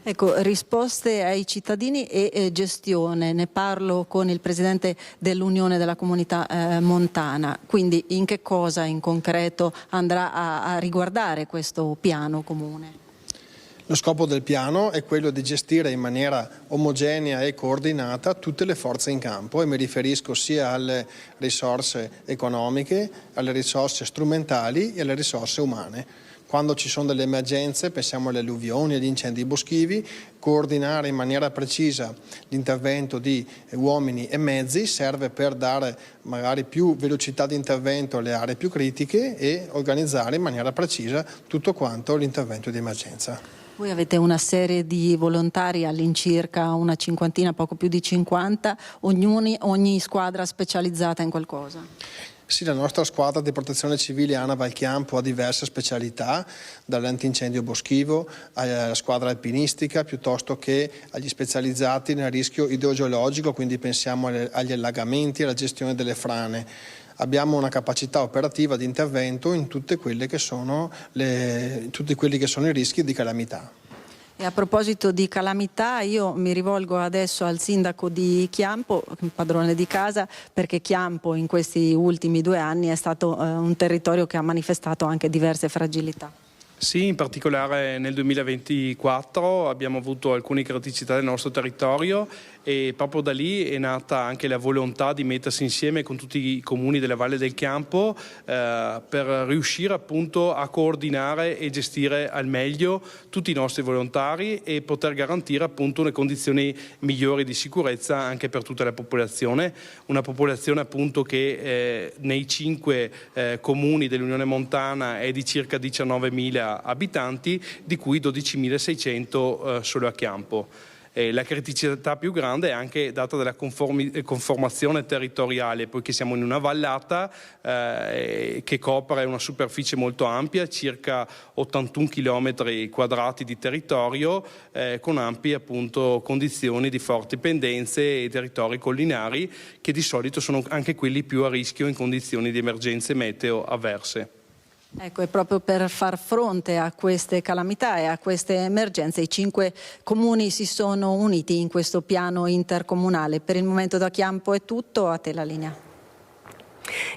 Speaker 22: Ecco, risposte ai cittadini e gestione. Ne parlo con il presidente dell'Unione della Comunità Montana. Quindi in che cosa in concreto andrà a riguardare questo piano comune?
Speaker 2: Lo scopo del piano è quello di gestire in maniera omogenea e coordinata tutte le forze in campo, e mi riferisco sia alle risorse economiche, alle risorse strumentali e alle risorse umane. Quando ci sono delle emergenze, pensiamo alle alluvioni, agli incendi boschivi, coordinare in maniera precisa l'intervento di uomini e mezzi serve per dare magari più velocità di intervento alle aree più critiche e organizzare in maniera precisa tutto quanto l'intervento di emergenza.
Speaker 22: Voi avete una serie di volontari, all'incirca una cinquantina, poco più di 50, ogni squadra specializzata in qualcosa?
Speaker 2: Sì, la nostra squadra di protezione civile ANA Val Chiampo ha diverse specialità, dall'antincendio boschivo alla squadra alpinistica, piuttosto che agli specializzati nel rischio idrogeologico, quindi pensiamo agli allagamenti e alla gestione delle frane. Abbiamo una capacità operativa di intervento in tutti quelli che sono i rischi di calamità.
Speaker 22: E a proposito di calamità, io mi rivolgo adesso al sindaco di Chiampo, padrone di casa, perché Chiampo in questi ultimi 2 anni è stato un territorio che ha manifestato anche diverse fragilità.
Speaker 3: Sì, in particolare nel 2024 abbiamo avuto alcune criticità del nostro territorio e proprio da lì è nata anche la volontà di mettersi insieme con tutti i comuni della Valle del Chiampo per riuscire appunto a coordinare e gestire al meglio tutti i nostri volontari e poter garantire appunto le condizioni migliori di sicurezza anche per tutta la popolazione, una popolazione appunto che nei 5 comuni dell'Unione Montana è di circa 19.000 abitanti, di cui 12.600 solo a Chiampo. La criticità più grande è anche data dalla conformazione territoriale, poiché siamo in una vallata che copre una superficie molto ampia, circa 81 km quadrati di territorio, con ampie appunto condizioni di forti pendenze e territori collinari che di solito sono anche quelli più a rischio in condizioni di emergenze meteo avverse.
Speaker 22: Ecco, e proprio per far fronte a queste calamità e a queste emergenze i 5 comuni si sono uniti in questo piano intercomunale. Per il momento da Chiampo è tutto, a te la linea.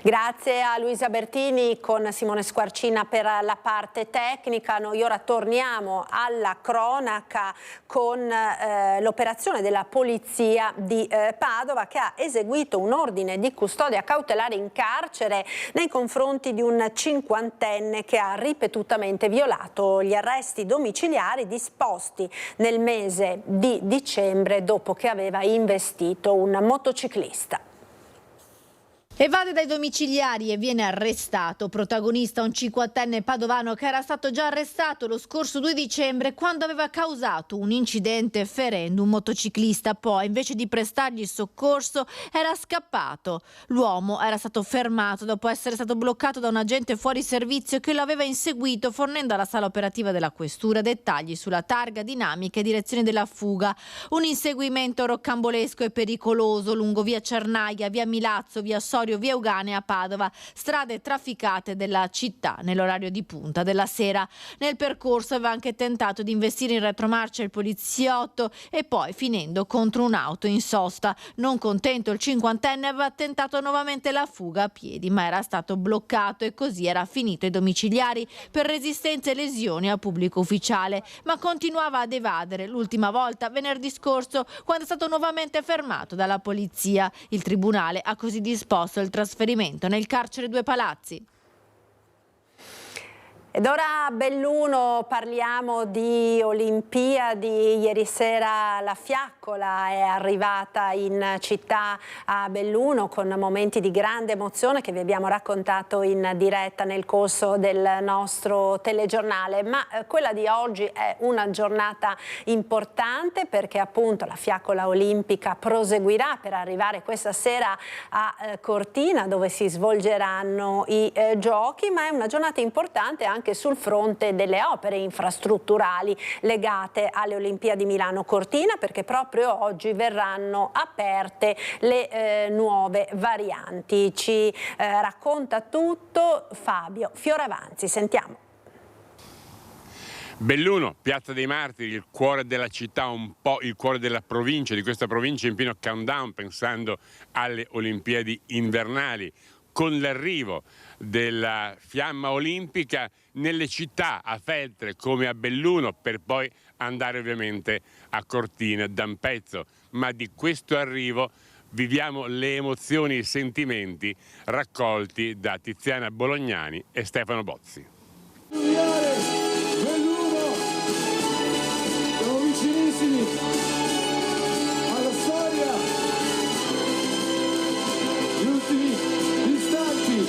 Speaker 1: Grazie a Luisa Bertini con Simone Squarcina per la parte tecnica. Noi ora torniamo alla cronaca con l'operazione della polizia di Padova, che ha eseguito un ordine di custodia cautelare in carcere nei confronti di un 50enne che ha ripetutamente violato gli arresti domiciliari disposti nel mese di dicembre dopo che aveva investito un motociclista.
Speaker 19: Evade dai domiciliari e viene arrestato. Protagonista un 50enne padovano che era stato già arrestato lo scorso 2 dicembre quando aveva causato un incidente ferendo un motociclista. Poi, invece di prestargli soccorso, era scappato. L'uomo era stato fermato dopo essere stato bloccato da un agente fuori servizio che lo aveva inseguito, fornendo alla sala operativa della questura dettagli sulla targa, dinamiche e direzione della fuga. Un inseguimento roccambolesco e pericoloso lungo via Cernaia, via Milazzo, via Sorio, via Euganea a Padova, strade trafficate della città nell'orario di punta della sera. Nel percorso aveva anche tentato di investire in retromarcia il poliziotto e poi, finendo contro un'auto in sosta. Non contento, il 50enne aveva tentato nuovamente la fuga a piedi, ma era stato bloccato e così era finito ai domiciliari per resistenze e lesioni a pubblico ufficiale, ma continuava ad evadere, l'ultima volta venerdì scorso, quando è stato nuovamente fermato dalla polizia. Il tribunale ha così disposto il trasferimento nel carcere Due Palazzi.
Speaker 1: Ed ora a Belluno parliamo di Olimpiadi. Ieri sera la Fiaccola è arrivata in città a Belluno con momenti di grande emozione che vi abbiamo raccontato in diretta nel corso del nostro telegiornale, ma quella di oggi è una giornata importante perché appunto la Fiaccola Olimpica proseguirà per arrivare questa sera a Cortina, dove si svolgeranno i giochi, ma è una giornata importante anche sul fronte delle opere infrastrutturali legate alle Olimpiadi Milano-Cortina, perché proprio oggi verranno aperte le nuove varianti. Ci racconta tutto Fabio Fioravanzi, sentiamo.
Speaker 6: Belluno, Piazza dei Martiri, il cuore della città, un po' il cuore della provincia, di questa provincia in pieno countdown pensando alle Olimpiadi invernali. Con l'arrivo della fiamma olimpica nelle città a Feltre come a Belluno, per poi andare ovviamente a Cortina da un pezzo, ma di questo arrivo viviamo le emozioni e i sentimenti raccolti da Tiziana Bolognani e Stefano Bozzi.
Speaker 5: Siamo vicinissimi alla storia, gli ultimi istanti.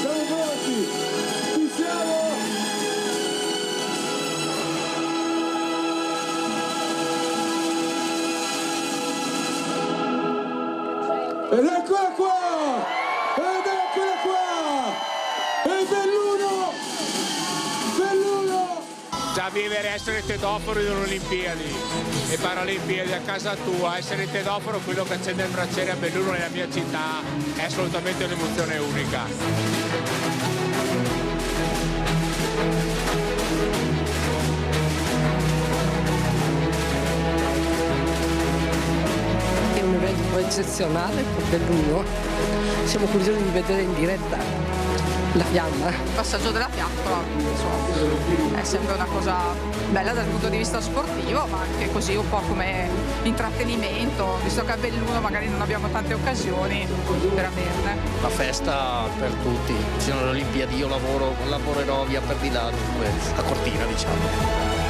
Speaker 5: Siamo pronti, ci siamo. Ed eccola qua! Ed eccola qua! E Belluno! Belluno!
Speaker 7: Già vivere, essere tedoforo in Olimpiadi e Paralimpiadi a casa tua, essere tedoforo, quello che accende il braciere a Belluno nella mia città, è assolutamente un'emozione unica.
Speaker 9: È un evento eccezionale per Belluno, siamo curiosi di vedere in diretta la fiamma.
Speaker 24: Il passaggio della fiamma è sempre una cosa bella dal punto di vista sportivo, ma anche così un po' come intrattenimento, visto che a Belluno magari non abbiamo tante occasioni per averne.
Speaker 25: Una festa per tutti, ci sono le Olimpiadi, io lavorerò via per di là, dunque a Cortina diciamo.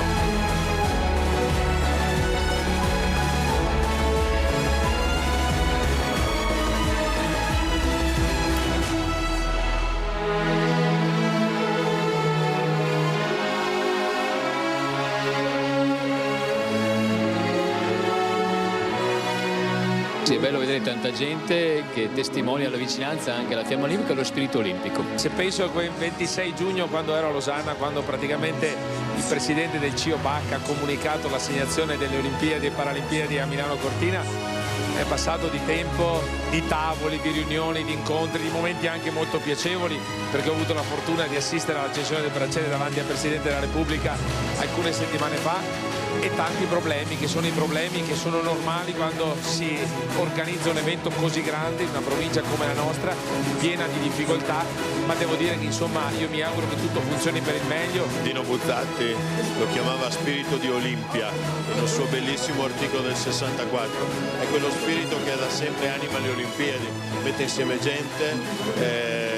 Speaker 26: Sì, è bello vedere tanta gente che testimonia la vicinanza anche alla fiamma olimpica e allo spirito olimpico.
Speaker 27: Se penso a quel 26 giugno quando ero a Losanna, quando praticamente il presidente del CIOBAC ha comunicato l'assegnazione delle Olimpiadi e Paralimpiadi a Milano Cortina, è passato di tempo, di tavoli, di riunioni, di incontri, di momenti anche molto piacevoli, perché ho avuto la fortuna di assistere all'accensione del braciere davanti al Presidente della Repubblica alcune settimane fa, e tanti problemi che sono i problemi che sono normali quando si organizza un evento così grande in una provincia come la nostra, piena di difficoltà, ma devo dire che insomma io mi auguro che tutto funzioni per il meglio.
Speaker 28: Dino Buzzati lo chiamava spirito di Olimpia in un suo bellissimo articolo del 64, è quello spirito che da sempre anima le Olimpiadi, mette insieme gente,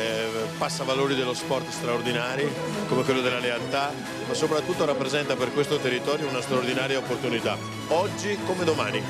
Speaker 28: passa valori dello sport straordinari come quello della lealtà, ma soprattutto rappresenta per questo territorio una straordinaria opportunità, oggi come domani.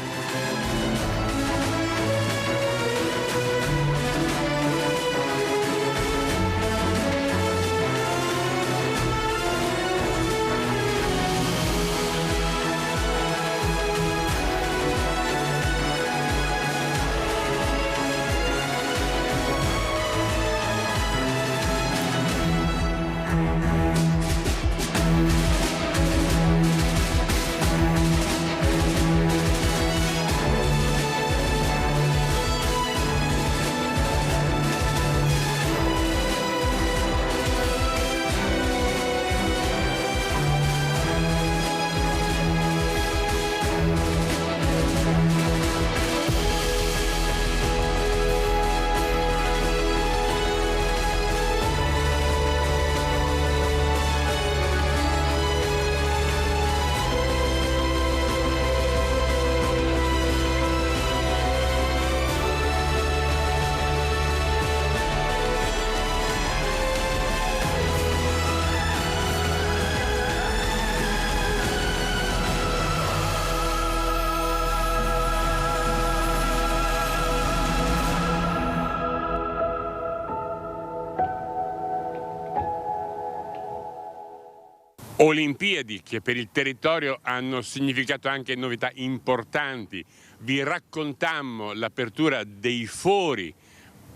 Speaker 6: Olimpiadi che per il territorio hanno significato anche novità importanti. Vi raccontammo l'apertura dei fori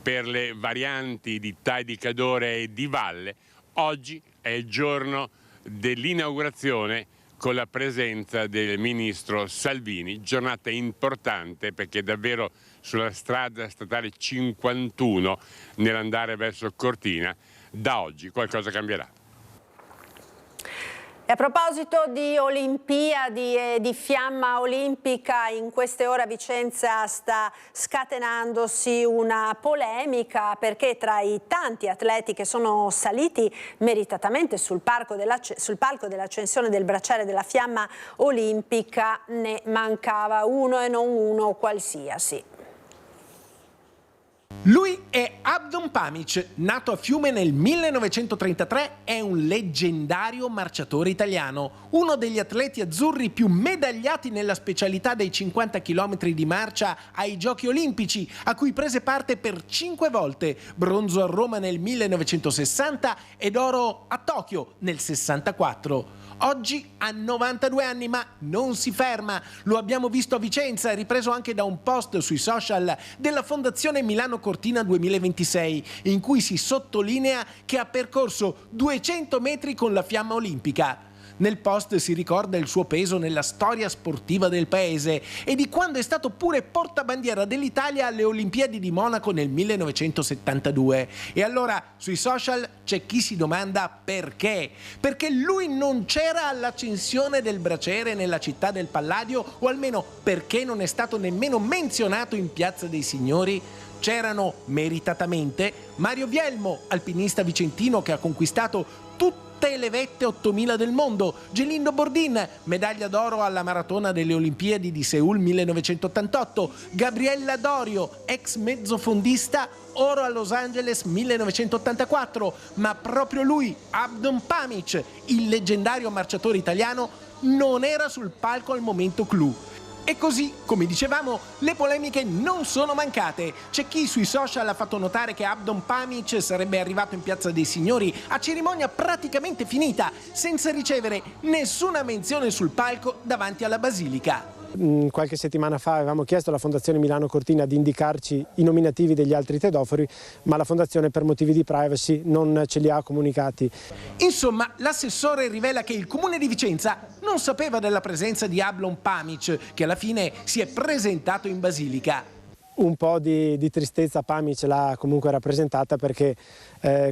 Speaker 6: per le varianti di Tai di Cadore e di Valle. Oggi è il giorno dell'inaugurazione con la presenza del ministro Salvini, giornata importante perché davvero sulla strada statale 51 nell'andare verso Cortina da oggi qualcosa cambierà.
Speaker 1: E a proposito di Olimpiadi e di fiamma olimpica, in queste ore a Vicenza sta scatenandosi una polemica, perché tra i tanti atleti che sono saliti meritatamente sul palco dell'accensione del braciere della fiamma olimpica ne mancava uno, e non uno qualsiasi.
Speaker 8: Lui è Abdon Pamić, nato a Fiume nel 1933, è un leggendario marciatore italiano, uno degli atleti azzurri più medagliati nella specialità dei 50 km di marcia ai Giochi Olimpici, a cui prese parte per 5 volte, bronzo a Roma nel 1960 ed oro a Tokyo nel 64. Oggi ha 92 anni, ma non si ferma. Lo abbiamo visto a Vicenza, ripreso anche da un post sui social della Fondazione Milano Cortina 2026, in cui si sottolinea che ha percorso 200 metri con la fiamma olimpica. Nel post si ricorda il suo peso nella storia sportiva del paese e di quando è stato pure portabandiera dell'Italia alle Olimpiadi di Monaco nel 1972. E allora sui social c'è chi si domanda perché? Perché lui non c'era all'accensione del braciere nella città del Palladio, o almeno perché non è stato nemmeno menzionato in Piazza dei Signori? C'erano meritatamente Mario Vielmo, alpinista vicentino che ha conquistato tutte le vette 8000 del mondo, Gelindo Bordin, medaglia d'oro alla maratona delle Olimpiadi di Seul 1988, Gabriella Dorio, ex mezzofondista, oro a Los Angeles 1984, ma proprio lui, Abdon Pamić, il leggendario marciatore italiano, non era sul palco al momento clou. E così, come dicevamo, le polemiche non sono mancate. C'è chi sui social ha fatto notare che Abdon Pamić sarebbe arrivato in Piazza dei Signori a cerimonia praticamente finita, senza ricevere nessuna menzione sul palco davanti alla Basilica.
Speaker 10: Qualche settimana fa avevamo chiesto alla Fondazione Milano Cortina di indicarci i nominativi degli altri tedofori, ma la Fondazione per motivi di privacy non ce li ha comunicati.
Speaker 8: Insomma, l'assessore rivela che il Comune di Vicenza non sapeva della presenza di Abdon Pamić, che alla fine si è presentato in Basilica.
Speaker 10: Un po' di tristezza Pamić l'ha comunque rappresentata, perché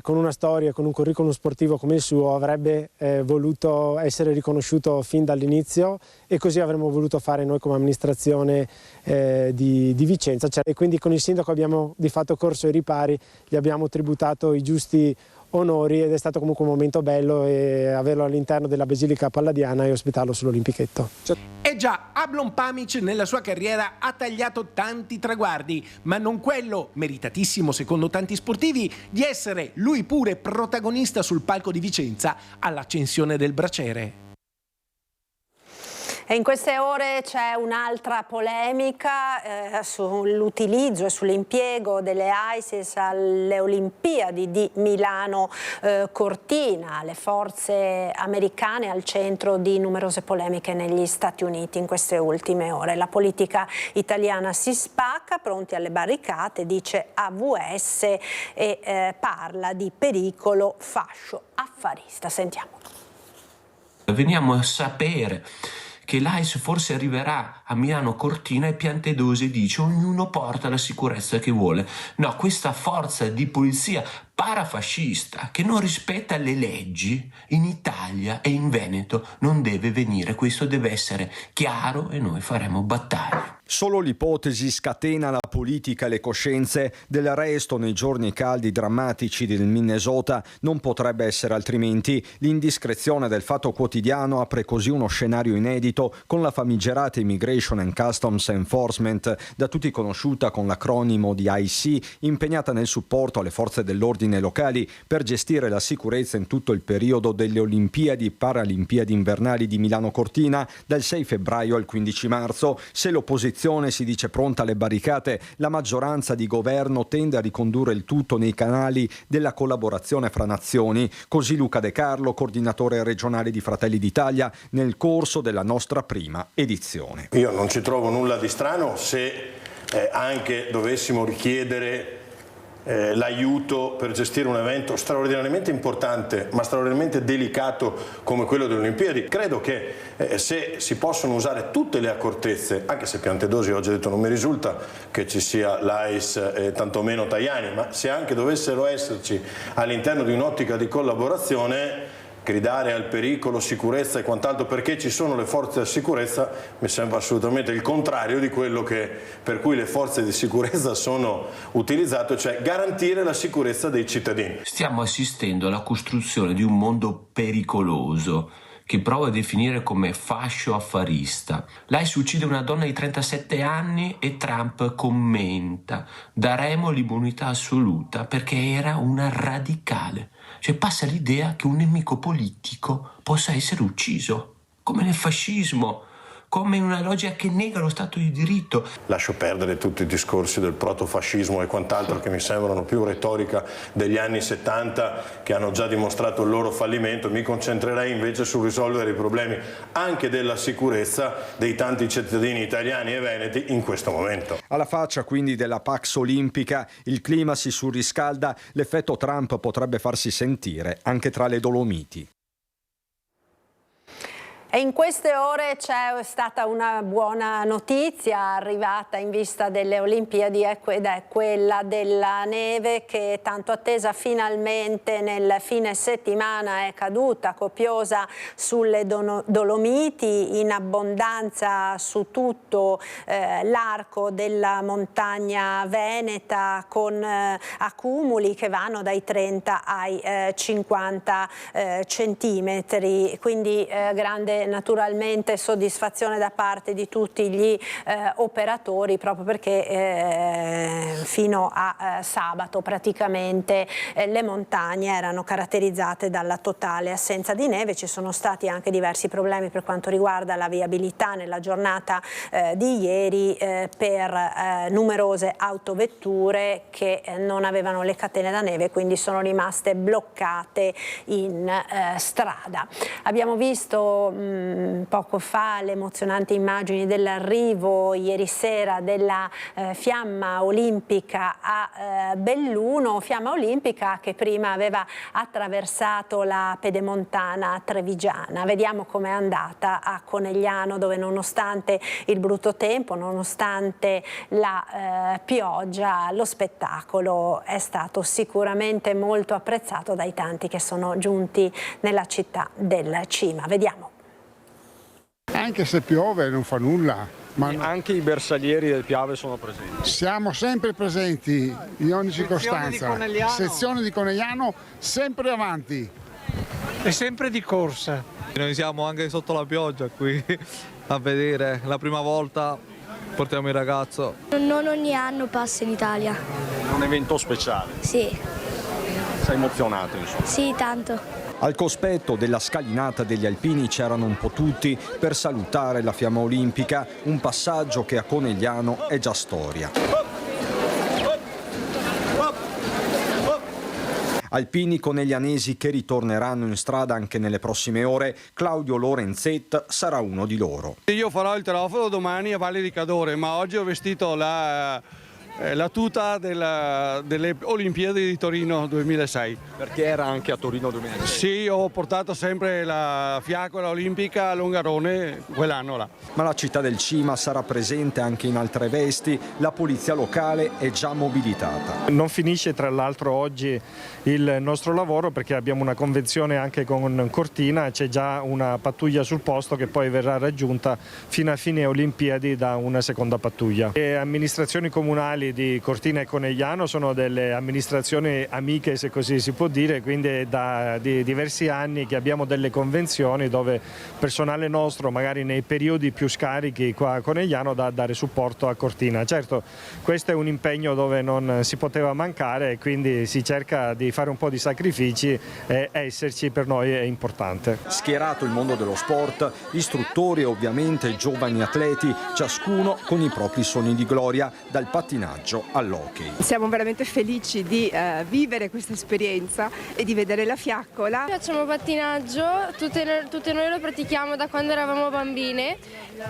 Speaker 10: con una storia, con un curriculum sportivo come il suo, avrebbe voluto essere riconosciuto fin dall'inizio, e così avremmo voluto fare noi come amministrazione di Vicenza. E quindi con il sindaco abbiamo di fatto corso ai ripari, gli abbiamo tributato i giusti onori, ed è stato comunque un momento bello averlo all'interno della Basilica Palladiana e ospitarlo sull'Olimpichetto.
Speaker 8: E già, Abdon Pamić nella sua carriera ha tagliato tanti traguardi, ma non quello, meritatissimo secondo tanti sportivi, di essere lui pure protagonista sul palco di Vicenza all'accensione del braciere.
Speaker 1: E in queste ore c'è un'altra polemica sull'utilizzo e sull'impiego delle ISIS alle Olimpiadi di Milano Cortina. Le forze americane al centro di numerose polemiche negli Stati Uniti in queste ultime ore. La politica italiana si spacca, pronti alle barricate, dice AWS, e parla di pericolo fascio affarista. Sentiamo.
Speaker 11: Veniamo a sapere che l'AIS forse arriverà a Milano Cortina e Piantedosi dice ognuno porta la sicurezza che vuole. No, questa forza di polizia parafascista che non rispetta le leggi in Italia e in Veneto non deve venire, questo deve essere chiaro e noi faremo battaglia.
Speaker 12: Solo l'ipotesi scatena la politica e le coscienze. Del resto, nei giorni caldi drammatici del Minnesota non potrebbe essere altrimenti. L'indiscrezione del Fatto Quotidiano apre così uno scenario inedito con la famigerata Immigration and Customs Enforcement, da tutti conosciuta con l'acronimo di IC, impegnata nel supporto alle forze dell'ordine locali per gestire la sicurezza in tutto il periodo delle Olimpiadi e Paralimpiadi invernali di Milano Cortina dal 6 febbraio al 15 marzo. Se l'opposizione si dice pronta alle barricate, la maggioranza di governo tende a ricondurre il tutto nei canali della collaborazione fra nazioni. Così Luca De Carlo, coordinatore regionale di Fratelli d'Italia, nel corso della nostra prima edizione.
Speaker 28: Io non ci trovo nulla di strano se anche dovessimo richiedere l'aiuto per gestire un evento straordinariamente importante ma straordinariamente delicato come quello delle Olimpiadi. Credo che se si possono usare tutte le accortezze, anche se Piantedosi oggi ha detto non mi risulta che ci sia l'AIS e tantomeno Tajani, ma se anche dovessero esserci all'interno di un'ottica di collaborazione,
Speaker 4: gridare al pericolo, sicurezza e quant'altro perché ci sono le forze di sicurezza mi sembra assolutamente il contrario di quello per cui le forze di sicurezza sono utilizzate, cioè garantire la sicurezza dei cittadini.
Speaker 11: Stiamo assistendo alla costruzione di un mondo pericoloso che provo a definire come fascio affarista. l'ICE uccide una donna di 37 anni e Trump commenta: daremo l'immunità assoluta perché era una radicale. Cioè passa l'idea che un nemico politico possa essere ucciso, come nel fascismo, come in una logica che nega lo Stato di diritto.
Speaker 4: Lascio perdere tutti i discorsi del protofascismo e quant'altro che mi sembrano più retorica degli anni 70 che hanno già dimostrato il loro fallimento. Mi concentrerei invece sul risolvere i problemi anche della sicurezza dei tanti cittadini italiani e veneti in questo momento.
Speaker 12: Alla faccia quindi della Pax Olimpica, il clima si surriscalda, l'effetto Trump potrebbe farsi sentire anche tra le Dolomiti.
Speaker 1: E in queste ore c'è stata una buona notizia arrivata in vista delle Olimpiadi ed è quella della neve che tanto attesa finalmente nel fine settimana è caduta copiosa sulle Dolomiti, in abbondanza su tutto l'arco della montagna veneta con accumuli che vanno dai 30 ai 50 centimetri, quindi grande naturalmente soddisfazione da parte di tutti gli operatori, proprio perché fino a sabato praticamente le montagne erano caratterizzate dalla totale assenza di neve. Ci sono stati anche diversi problemi per quanto riguarda la viabilità nella giornata di ieri per numerose autovetture che non avevano le catene da neve, quindi sono rimaste bloccate in strada. Abbiamo visto poco fa le emozionanti immagini dell'arrivo ieri sera della fiamma olimpica a Belluno, fiamma olimpica che prima aveva attraversato la pedemontana trevigiana. Vediamo com'è andata a Conegliano, dove nonostante il brutto tempo, nonostante la pioggia, lo spettacolo è stato sicuramente molto apprezzato dai tanti che sono giunti nella città del Cima. Vediamo.
Speaker 13: Anche se piove non fa nulla. Ma
Speaker 14: anche i bersaglieri del Piave sono presenti.
Speaker 13: Siamo sempre presenti in ogni circostanza. Sezione di Conegliano sempre avanti.
Speaker 14: E sempre di corsa. Noi siamo anche sotto la pioggia qui a vedere. La prima volta portiamo il ragazzo.
Speaker 15: Non ogni anno passa in Italia.
Speaker 14: È un evento speciale.
Speaker 15: Sì.
Speaker 14: Sei emozionato insomma?
Speaker 15: Sì, tanto.
Speaker 12: Al cospetto della scalinata degli alpini c'erano un po' tutti per salutare la fiamma olimpica, un passaggio che a Conegliano è già storia. Alpini coneglianesi che ritorneranno in strada anche nelle prossime ore, Claudio Lorenzet sarà uno di loro.
Speaker 14: Io farò il trofeo domani a Valle di Cadore, ma oggi ho vestito la tuta delle Olimpiadi di Torino 2006. Perché era anche a Torino 2006? Sì, ho portato sempre la fiaccola olimpica a Longarone quell'anno là.
Speaker 12: Ma la città del Cima sarà presente anche in altre vesti, la polizia locale è già mobilitata.
Speaker 14: Non finisce tra l'altro oggi il nostro lavoro perché abbiamo una convenzione anche con Cortina, c'è già una pattuglia sul posto che poi verrà raggiunta fino a fine Olimpiadi da una seconda pattuglia. Le amministrazioni comunali di Cortina e Conegliano sono delle amministrazioni amiche, se così si può dire, quindi è da diversi anni che abbiamo delle convenzioni dove personale nostro magari nei periodi più scarichi qua a Conegliano da dare supporto a Cortina. Certo, questo è un impegno dove non si poteva mancare e quindi si cerca di fare un po' di sacrifici e esserci per noi è importante.
Speaker 12: Schierato il mondo dello sport, istruttori e ovviamente giovani atleti, ciascuno con i propri sogni di gloria, dal pattinaggio all'hockey.
Speaker 16: Siamo veramente felici di vivere questa esperienza e di vedere la fiaccola.
Speaker 17: Facciamo pattinaggio, tutte noi lo pratichiamo da quando eravamo bambine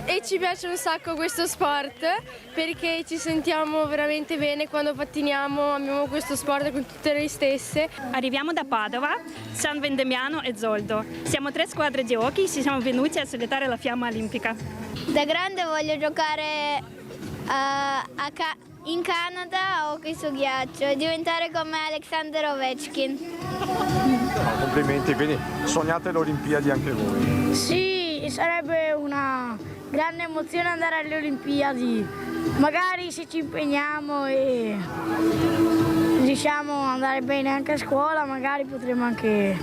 Speaker 17: e ci piace un sacco questo sport perché ci sentiamo veramente bene quando pattiniamo, abbiamo questo sport con tutte noi stesse.
Speaker 18: Arriviamo da Padova, San Vendemiano e Zoldo. Siamo 3 squadre di hockey, ci siamo venuti a salutare la fiamma olimpica.
Speaker 20: Da grande voglio giocare in Canada a hockey su ghiaccio e diventare come Alexander Ovechkin.
Speaker 2: complimenti, quindi sognate le Olimpiadi anche voi?
Speaker 20: Sì, sarebbe una grande emozione andare alle Olimpiadi. Magari se ci impegniamo e riusciamo ad andare bene anche a scuola, magari potremo anche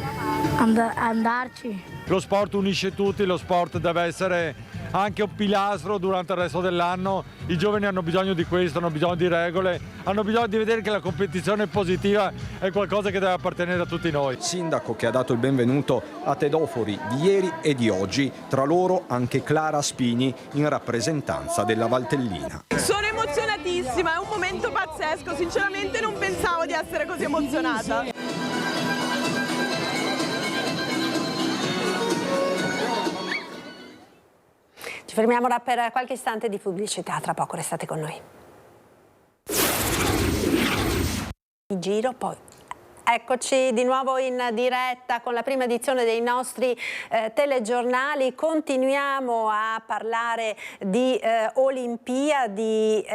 Speaker 20: andarci.
Speaker 2: Lo sport unisce tutti, lo sport deve essere anche un pilastro durante il resto dell'anno. I giovani hanno bisogno di questo, hanno bisogno di regole, hanno bisogno di vedere che la competizione positiva è qualcosa che deve appartenere a tutti noi.
Speaker 12: Sindaco che ha dato il benvenuto a tedofori di ieri e di oggi, tra loro anche Clara Spini in rappresentanza della Valtellina.
Speaker 3: Sono emozionatissima, è un momento pazzesco, sinceramente non pensavo di essere così emozionata.
Speaker 1: Ci fermiamo ora per qualche istante di pubblicità, tra poco restate con noi. Il giro poi. Eccoci di nuovo in diretta con la prima edizione dei nostri telegiornali. Continuiamo a parlare di Olimpiadi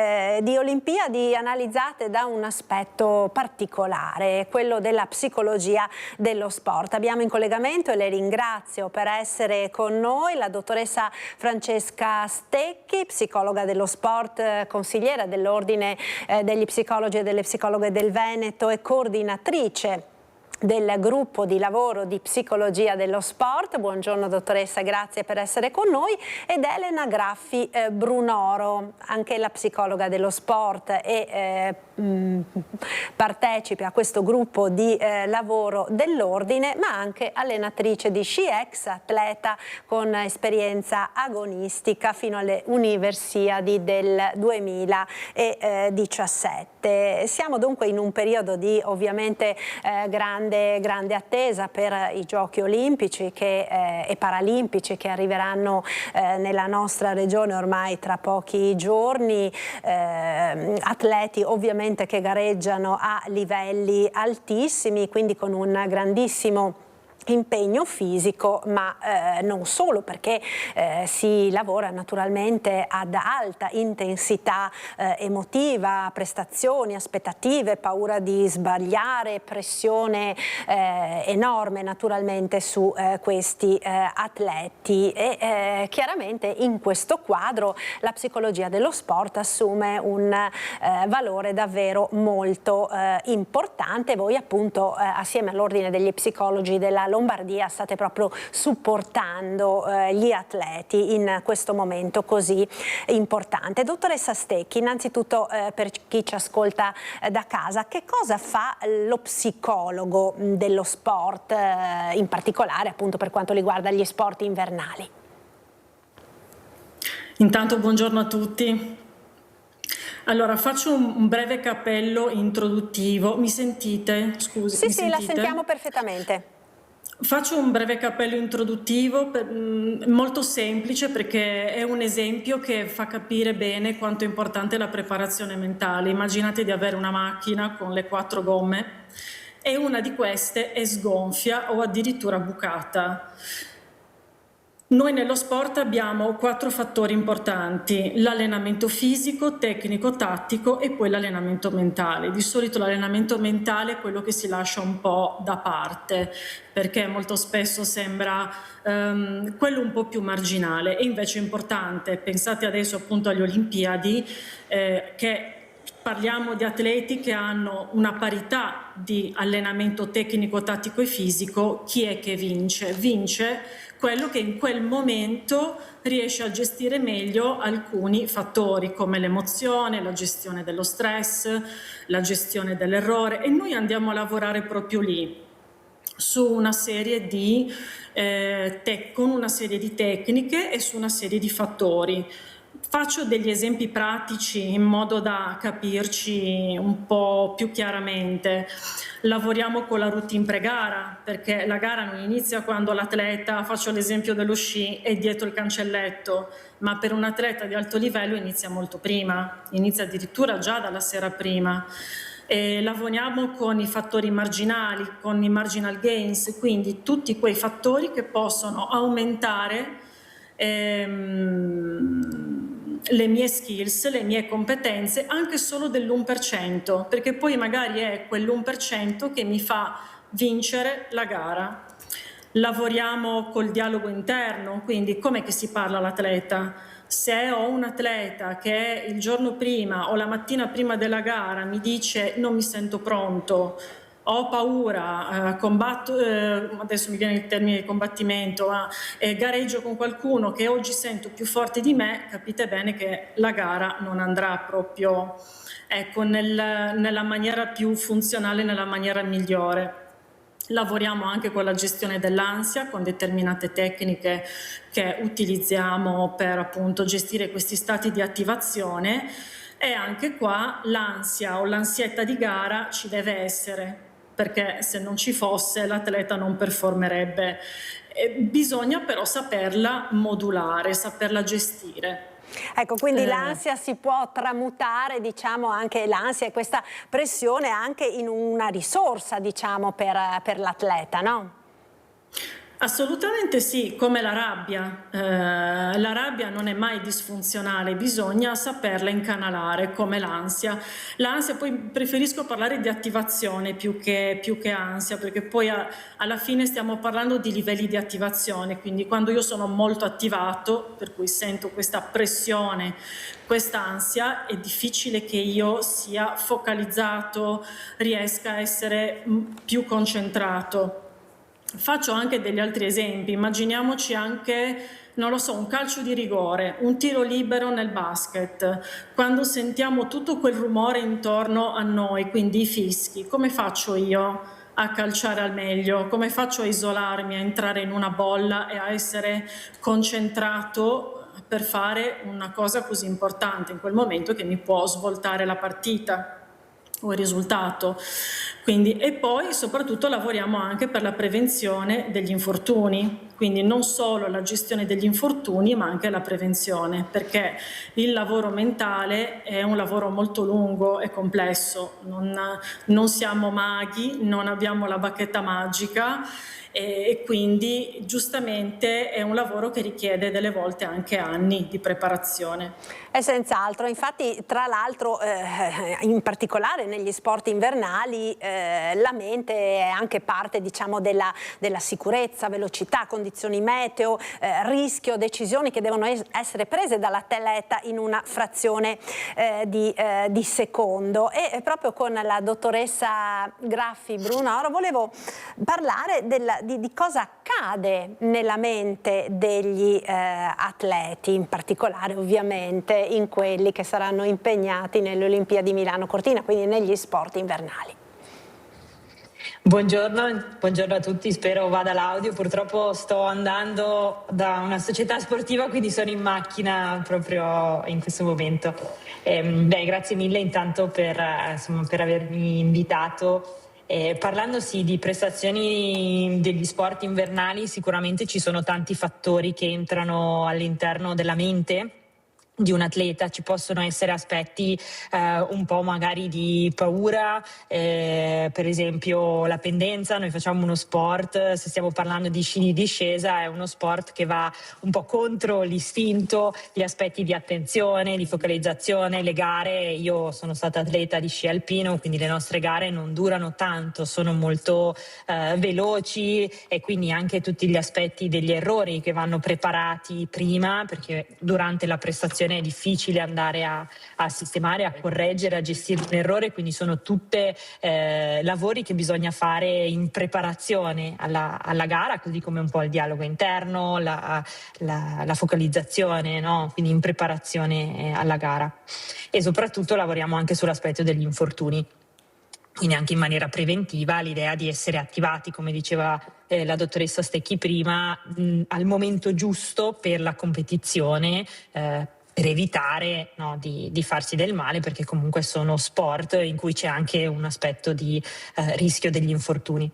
Speaker 1: analizzate da un aspetto particolare, quello della psicologia dello sport. Abbiamo in collegamento, e le ringrazio per essere con noi, la dottoressa Francesca Stecchi, psicologa dello sport, consigliera dell'Ordine degli Psicologi e delle Psicologhe del Veneto e coordinatrice del gruppo di lavoro di psicologia dello sport. Buongiorno dottoressa, grazie per essere con noi. Ed Elena Graffi Brunoro, anche la psicologa dello sport e partecipe a questo gruppo di lavoro dell'ordine, ma anche allenatrice di sci, ex atleta con esperienza agonistica fino alle Universiadi del 2017. Siamo dunque in un periodo di ovviamente grande attesa per i Giochi olimpici e paralimpici che arriveranno nella nostra regione ormai tra pochi giorni, atleti ovviamente che gareggiano a livelli altissimi, quindi con un grandissimo impegno fisico, ma non solo, perché si lavora naturalmente ad alta intensità emotiva, prestazioni, aspettative, paura di sbagliare, pressione enorme naturalmente su questi atleti e chiaramente in questo quadro la psicologia dello sport assume un valore davvero molto importante. Voi appunto assieme all'Ordine degli Psicologi della Lombardia state proprio supportando gli atleti in questo momento così importante. Dottoressa Stecchi, innanzitutto per chi ci ascolta da casa, che cosa fa lo psicologo dello sport, in particolare appunto per quanto riguarda gli sport invernali?
Speaker 5: Intanto buongiorno a tutti. Allora, faccio un breve cappello introduttivo. Mi sentite? Scusi.
Speaker 1: Sì, sì, la sentiamo perfettamente.
Speaker 5: Faccio un breve cappello introduttivo molto semplice, perché è un esempio che fa capire bene quanto è importante la preparazione mentale. Immaginate di avere una macchina con le 4 gomme e una di queste è sgonfia o addirittura bucata. Noi nello sport abbiamo 4 fattori importanti: l'allenamento fisico, tecnico, tattico e poi l'allenamento mentale. Di solito l'allenamento mentale è quello che si lascia un po' da parte, perché molto spesso sembra quello un po' più marginale, e invece è importante. Pensate adesso appunto alle Olimpiadi, che parliamo di atleti che hanno una parità di allenamento tecnico, tattico e fisico. Chi è che vince? Vince quello che in quel momento riesce a gestire meglio alcuni fattori, come l'emozione, la gestione dello stress, la gestione dell'errore, e noi andiamo a lavorare proprio lì su una serie di con una serie di tecniche e su una serie di fattori. Faccio degli esempi pratici in modo da capirci un po' più chiaramente. Lavoriamo con la routine pre-gara, perché la gara non inizia quando l'atleta, faccio l'esempio dello sci, è dietro il cancelletto, ma per un atleta di alto livello inizia molto prima, inizia addirittura già dalla sera prima. Lavoriamo con i fattori marginali, con i marginal gains, quindi tutti quei fattori che possono aumentare le mie skills, le mie competenze, anche solo dell'1%, perché poi magari è quell'1% che mi fa vincere la gara. Lavoriamo col dialogo interno, quindi com'è che si parla all'atleta? Se ho un atleta che il giorno prima o la mattina prima della gara mi dice non mi sento pronto, ho paura, combatto, adesso mi viene il termine di combattimento, gareggio con qualcuno che oggi sento più forte di me, capite bene che la gara non andrà proprio, ecco, nella maniera più funzionale, nella maniera migliore. Lavoriamo anche con la gestione dell'ansia, con determinate tecniche che utilizziamo per appunto gestire questi stati di attivazione, e anche qua l'ansia o l'ansietta di gara ci deve essere, perché se non ci fosse l'atleta non performerebbe. Bisogna però saperla modulare, saperla gestire.
Speaker 1: Ecco, quindi l'ansia si può tramutare, diciamo, anche l'ansia e questa pressione anche in una risorsa, diciamo, per l'atleta, no?
Speaker 5: Assolutamente sì, come la rabbia. La rabbia non è mai disfunzionale, bisogna saperla incanalare come l'ansia. L'ansia, poi preferisco parlare di attivazione più che ansia, perché poi alla fine stiamo parlando di livelli di attivazione, quindi quando io sono molto attivato, per cui sento questa pressione, questa ansia, è difficile che io sia focalizzato, riesca a essere più concentrato. Faccio anche degli altri esempi, immaginiamoci anche, non lo so, un calcio di rigore, un tiro libero nel basket, quando sentiamo tutto quel rumore intorno a noi, quindi i fischi, come faccio io a calciare al meglio? Come faccio a isolarmi, a entrare in una bolla e a essere concentrato per fare una cosa così importante in quel momento che mi può svoltare la partita o il risultato? Quindi, e poi soprattutto lavoriamo anche per la prevenzione degli infortuni, quindi non solo la gestione degli infortuni ma anche la prevenzione, perché il lavoro mentale è un lavoro molto lungo e complesso, non siamo maghi, non abbiamo la bacchetta magica, e quindi giustamente è un lavoro che richiede delle volte anche anni di preparazione.
Speaker 1: E senz'altro, infatti tra l'altro in particolare negli sport invernali la mente è anche parte, diciamo, della sicurezza, velocità, condizioni meteo, rischio, decisioni che devono essere prese dall'atleta in una frazione di secondo. E proprio con la dottoressa Graffi Brunoro volevo parlare di cosa accade nella mente degli atleti, in particolare ovviamente in quelli che saranno impegnati nelle Olimpiadi Milano Cortina, quindi negli sport invernali.
Speaker 7: Buongiorno a tutti, spero vada l'audio. Purtroppo sto andando da una società sportiva, quindi sono in macchina proprio in questo momento. Grazie mille intanto per avermi invitato. Parlando di prestazioni degli sport invernali, sicuramente ci sono tanti fattori che entrano all'interno della mente di un atleta. Ci possono essere aspetti un po' magari di paura, per esempio la pendenza. Noi facciamo uno sport, se stiamo parlando di sci di discesa, è uno sport che va un po' contro l'istinto, gli aspetti di attenzione, di focalizzazione. Le gare, io sono stata atleta di sci alpino, quindi le nostre gare non durano tanto, sono molto veloci, e quindi anche tutti gli aspetti degli errori che vanno preparati prima, perché durante la prestazione è difficile andare a sistemare, a correggere, a gestire un errore, quindi sono tutte lavori che bisogna fare in preparazione alla gara, così come un po' il dialogo interno, la focalizzazione, no? Quindi in preparazione alla gara. E soprattutto lavoriamo anche sull'aspetto degli infortuni. Quindi anche in maniera preventiva l'idea di essere attivati, come diceva la dottoressa Stecchi prima, al momento giusto per la competizione, per evitare, no, di farsi del male, perché comunque sono sport in cui c'è anche un aspetto di rischio degli infortuni.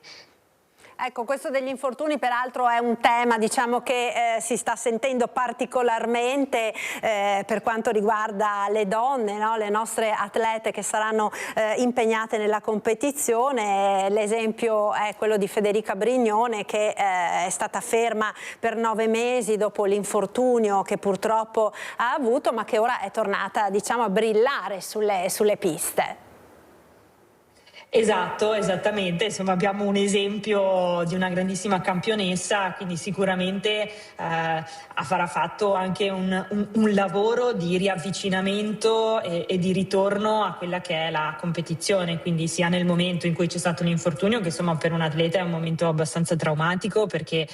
Speaker 1: Ecco, questo degli infortuni peraltro è un tema, diciamo, che si sta sentendo particolarmente per quanto riguarda le donne, no? Le nostre atlete che saranno impegnate nella competizione. L'esempio è quello di Federica Brignone, che è stata ferma per 9 mesi dopo l'infortunio che purtroppo ha avuto, ma che ora è tornata, diciamo, a brillare sulle piste.
Speaker 7: Esatto, esattamente, insomma abbiamo un esempio di una grandissima campionessa, quindi sicuramente farà fatto anche un lavoro di riavvicinamento e di ritorno a quella che è la competizione, quindi sia nel momento in cui c'è stato un infortunio, che insomma per un atleta è un momento abbastanza traumatico, perché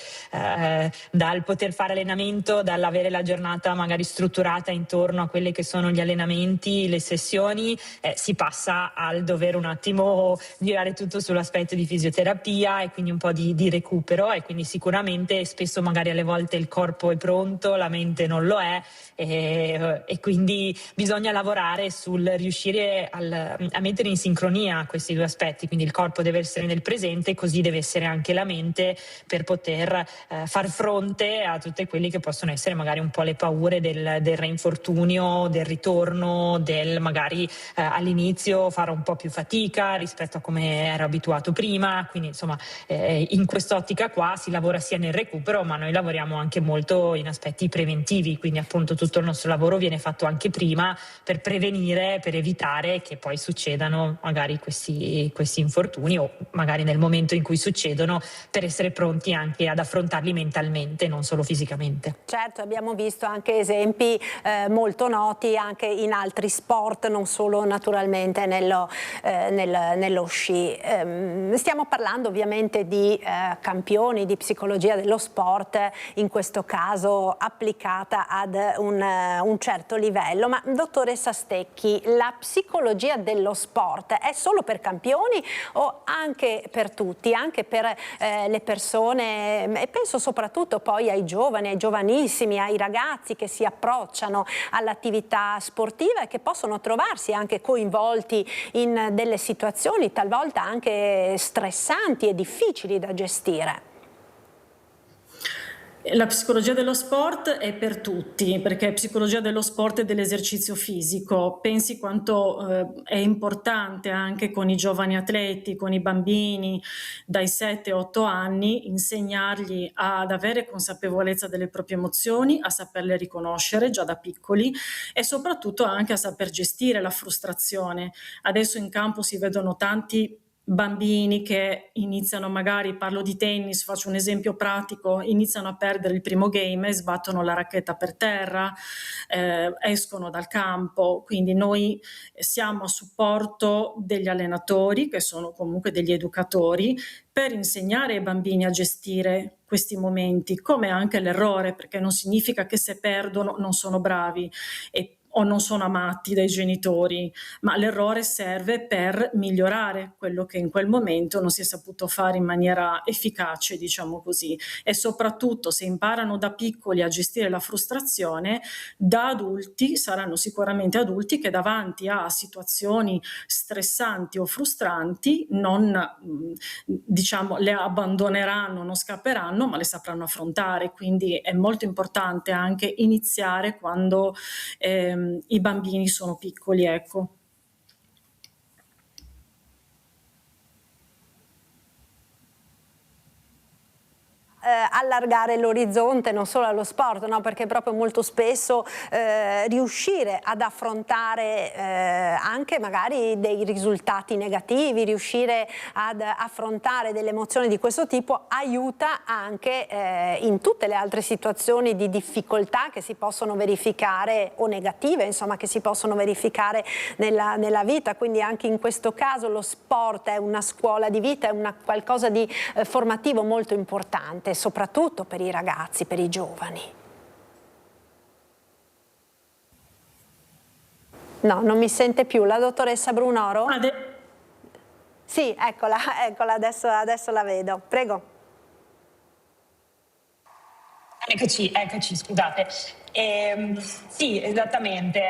Speaker 7: dal poter fare allenamento, dall'avere la giornata magari strutturata intorno a quelli che sono gli allenamenti, le sessioni, si passa al dover un attimo girare tutto sull'aspetto di fisioterapia e quindi un po' di recupero, e quindi sicuramente spesso magari alle volte il corpo è pronto, la mente non lo è, e quindi bisogna lavorare sul riuscire a mettere in sincronia questi due aspetti, quindi il corpo deve essere nel presente, così deve essere anche la mente, per poter far fronte a tutte quelli che possono essere magari un po' le paure del reinfortunio, del ritorno, del magari all'inizio fare un po' più fatica rispetto a come ero abituato prima, quindi insomma in quest'ottica qua si lavora sia nel recupero, ma noi lavoriamo anche molto in aspetti preventivi, quindi appunto tutto il nostro lavoro viene fatto anche prima per prevenire, per evitare che poi succedano magari questi infortuni, o magari nel momento in cui succedono, per essere pronti anche ad affrontarli mentalmente, non solo fisicamente.
Speaker 1: Certo, abbiamo visto anche esempi molto noti anche in altri sport, non solo naturalmente nello sci. Stiamo parlando ovviamente di campioni, di psicologia dello sport, in questo caso applicata ad un certo livello, ma dottoressa Stecchi, la psicologia dello sport è solo per campioni o anche per tutti, anche per le persone, e penso soprattutto poi ai giovani, ai giovanissimi, ai ragazzi che si approcciano all'attività sportiva e che possono trovarsi anche coinvolti in delle situazioni talvolta anche stressanti e difficili da gestire?
Speaker 5: La psicologia dello sport è per tutti, perché psicologia dello sport è dell'esercizio fisico. Pensi quanto è importante anche con i giovani atleti, con i bambini dai 7-8 anni, insegnargli ad avere consapevolezza delle proprie emozioni, a saperle riconoscere già da piccoli e soprattutto anche a saper gestire la frustrazione. Adesso in campo si vedono tanti bambini che iniziano, magari parlo di tennis, faccio un esempio pratico, iniziano a perdere il primo game e sbattono la racchetta per terra, escono dal campo, quindi noi siamo a supporto degli allenatori che sono comunque degli educatori per insegnare ai bambini a gestire questi momenti, come anche l'errore, perché non significa che se perdono non sono bravi o non sono amati dai genitori, ma l'errore serve per migliorare quello che in quel momento non si è saputo fare in maniera efficace, diciamo così. E soprattutto se imparano da piccoli a gestire la frustrazione, da adulti saranno sicuramente adulti che davanti a situazioni stressanti o frustranti non, diciamo, le abbandoneranno, non scapperanno, ma le sapranno affrontare. Quindi è molto importante anche iniziare quando i bambini sono piccoli, ecco.
Speaker 1: Allargare l'orizzonte non solo allo sport, no? Perché proprio molto spesso riuscire ad affrontare anche magari dei risultati negativi, riuscire ad affrontare delle emozioni di questo tipo aiuta anche in tutte le altre situazioni di difficoltà che si possono verificare, o negative insomma, che si possono verificare nella vita. Quindi anche in questo caso lo sport è una scuola di vita, è qualcosa di formativo molto importante, soprattutto per i ragazzi, per i giovani. No, non mi sente più la dottoressa Brunoro? Sì, eccola, adesso la vedo. Prego.
Speaker 7: Eccoci, scusate. Sì, esattamente,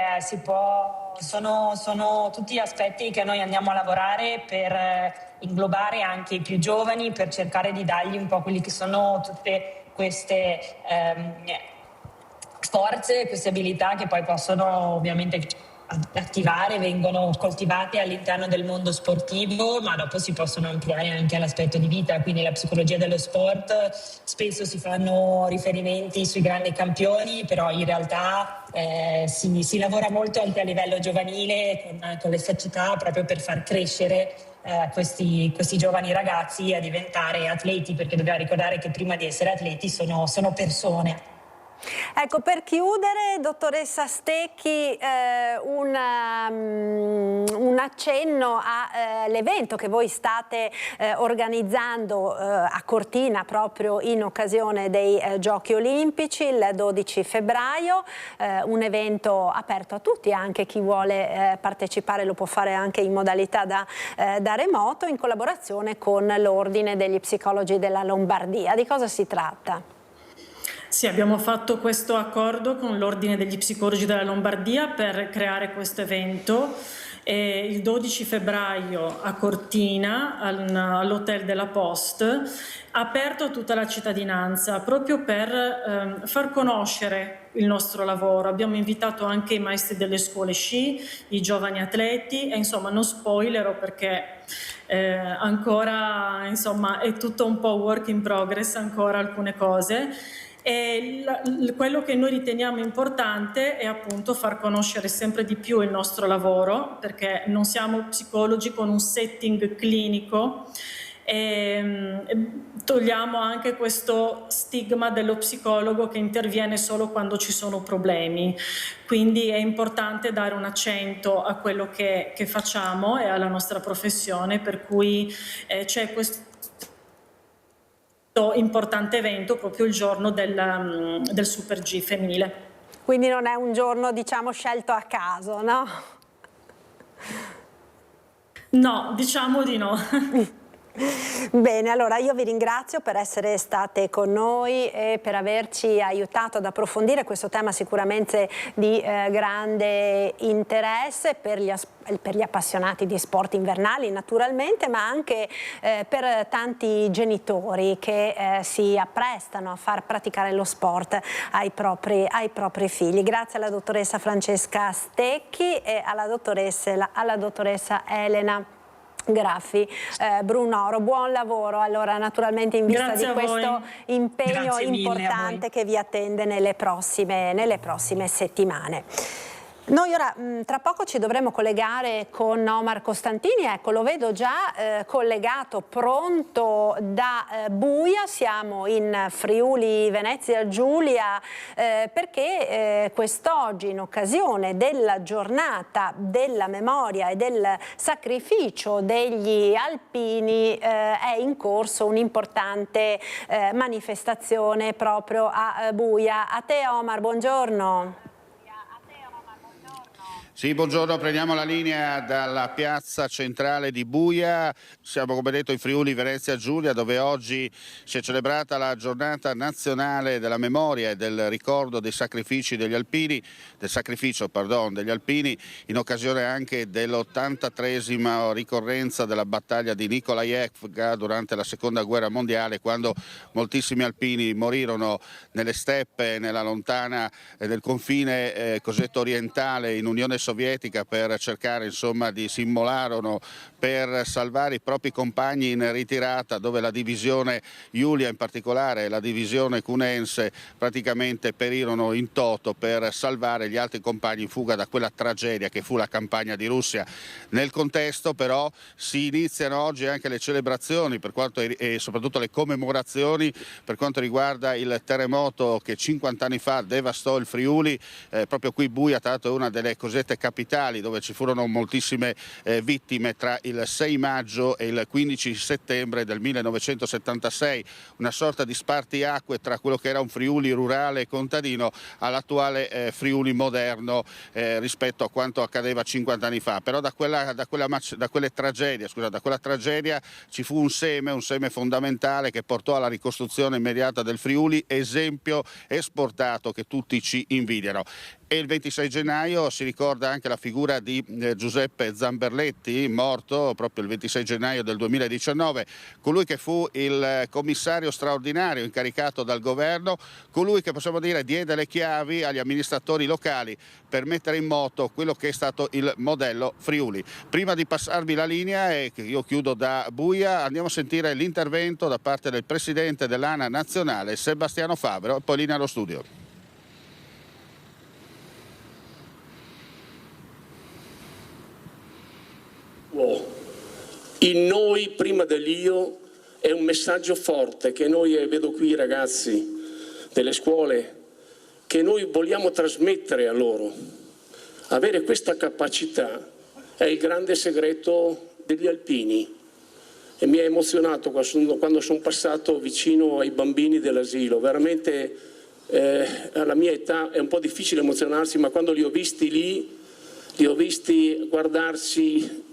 Speaker 7: sono tutti aspetti che noi andiamo a lavorare per inglobare anche i più giovani, per cercare di dargli un po' quelli che sono tutte queste forze, queste abilità che poi possono ovviamente attivare, vengono coltivate all'interno del mondo sportivo, ma dopo si possono ampliare anche all'aspetto di vita. Quindi la psicologia dello sport, spesso si fanno riferimenti sui grandi campioni, però in realtà si lavora molto anche a livello giovanile con le società, proprio per far crescere questi giovani ragazzi a diventare atleti, perché dobbiamo ricordare che prima di essere atleti sono persone.
Speaker 1: Ecco, per chiudere, dottoressa Stecchi, un accenno all'evento che voi state organizzando a Cortina proprio in occasione dei Giochi Olimpici il 12 febbraio, un evento aperto a tutti, anche chi vuole partecipare lo può fare anche in modalità da remoto, in collaborazione con l'Ordine degli Psicologi della Lombardia. Di cosa si tratta?
Speaker 5: Sì, abbiamo fatto questo accordo con l'Ordine degli Psicologi della Lombardia per creare questo evento. Il 12 febbraio a Cortina, all'Hotel della Poste, aperto a tutta la cittadinanza, proprio per far conoscere il nostro lavoro. Abbiamo invitato anche i maestri delle scuole sci, i giovani atleti e insomma non spoilerò perché ancora insomma è tutto un po' work in progress, ancora alcune cose. E quello che noi riteniamo importante è appunto far conoscere sempre di più il nostro lavoro, perché non siamo psicologi con un setting clinico, e togliamo anche questo stigma dello psicologo che interviene solo quando ci sono problemi. Quindi è importante dare un accento a quello che facciamo e alla nostra professione, per cui c'è questo importante evento proprio il giorno del Super G femminile.
Speaker 1: Quindi non è un giorno, diciamo, scelto a caso, no?
Speaker 5: No, diciamo di no.
Speaker 1: Bene, allora io vi ringrazio per essere state con noi e per averci aiutato ad approfondire questo tema sicuramente di grande interesse per gli appassionati di sport invernali naturalmente, ma anche per tanti genitori che si apprestano a far praticare lo sport ai propri figli. Grazie alla dottoressa Francesca Stecchi e alla dottoressa Elena Graffi Brunoro. Buon lavoro allora naturalmente in vista di questo impegno importante che vi attende nelle prossime settimane. Noi ora tra poco ci dovremo collegare con Omar Costantini, ecco lo vedo già collegato, pronto da Buia, siamo in Friuli Venezia Giulia perché quest'oggi in occasione della giornata della memoria e del sacrificio degli alpini è in corso un'importante manifestazione proprio a Buia. A te Omar, buongiorno.
Speaker 9: Sì, buongiorno, prendiamo la linea dalla piazza centrale di Buia, siamo come detto in Friuli Venezia Giulia dove oggi si è celebrata la giornata nazionale della memoria e del ricordo dei sacrifici degli alpini, degli alpini in occasione anche dell'83esima ricorrenza della battaglia di Nikolaevka durante la seconda guerra mondiale, quando moltissimi alpini morirono nelle steppe, nel confine cosiddetto orientale in Unione Sovietica per cercare insomma si immolarono per salvare i propri compagni in ritirata, dove la divisione Julia in particolare e la divisione Cunense praticamente perirono in toto per salvare gli altri compagni in fuga da quella tragedia che fu la campagna di Russia. Nel contesto però si iniziano oggi anche le celebrazioni e soprattutto le commemorazioni per quanto riguarda il terremoto che 50 anni fa devastò il Friuli, proprio qui Buia tra l'altro è una delle cosiddette capitali dove ci furono moltissime vittime tra il 6 maggio e il 15 settembre del 1976, una sorta di spartiacque tra quello che era un Friuli rurale e contadino all'attuale Friuli moderno rispetto a quanto accadeva 50 anni fa. Però da quella tragedia ci fu un seme fondamentale che portò alla ricostruzione immediata del Friuli, esempio esportato che tutti ci invidiano. E il 26 gennaio si ricorda anche la figura di Giuseppe Zamberletti, morto proprio il 26 gennaio del 2019, colui che fu il commissario straordinario incaricato dal governo, colui che possiamo dire diede le chiavi agli amministratori locali per mettere in moto quello che è stato il modello Friuli. Prima di passarvi la linea, e io chiudo da Buia, andiamo a sentire l'intervento da parte del presidente dell'ANA nazionale Sebastiano Favero e poi linea allo studio.
Speaker 19: Il noi prima dell'io è un messaggio forte che noi, vedo qui i ragazzi delle scuole, che noi vogliamo trasmettere a loro. Avere questa capacità è il grande segreto degli alpini. E mi ha emozionato quando sono passato vicino ai bambini dell'asilo. Veramente alla mia età è un po' difficile emozionarsi, ma quando li ho visti lì, li ho visti guardarsi,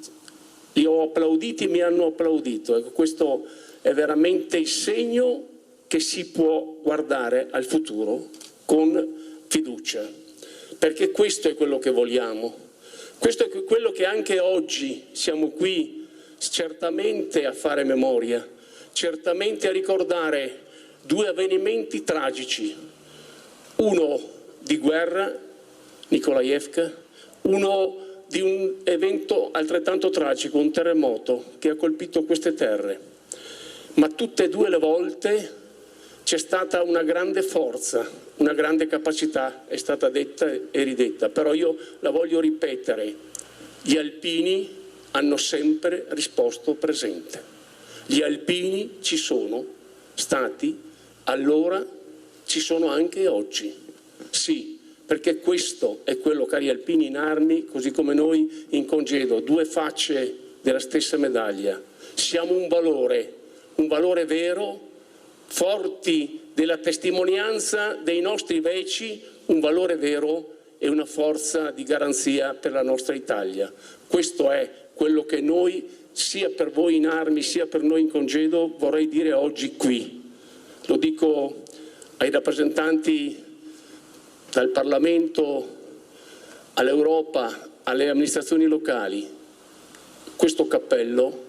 Speaker 19: li ho applauditi e mi hanno applaudito. Ecco, questo è veramente il segno che si può guardare al futuro con fiducia, perché questo è quello che vogliamo. Questo è quello che anche oggi siamo qui certamente a fare memoria, certamente a ricordare due avvenimenti tragici, uno di guerra, Nikolaevka, uno di un evento altrettanto tragico, un terremoto che ha colpito queste terre. Ma tutte e due le volte c'è stata una grande forza, una grande capacità, è stata detta e ridetta, però io la voglio ripetere: gli alpini hanno sempre risposto presente. Gli alpini ci sono stati allora, ci sono anche oggi. Sì, perché questo è quello, cari alpini in armi, così come noi in congedo, due facce della stessa medaglia. Siamo un valore vero, forti della testimonianza dei nostri veci, un valore vero e una forza di garanzia per la nostra Italia. Questo è quello che noi, sia per voi in armi, sia per noi in congedo, vorrei dire oggi qui. Lo dico ai rappresentanti dal Parlamento, all'Europa, alle amministrazioni locali. Questo cappello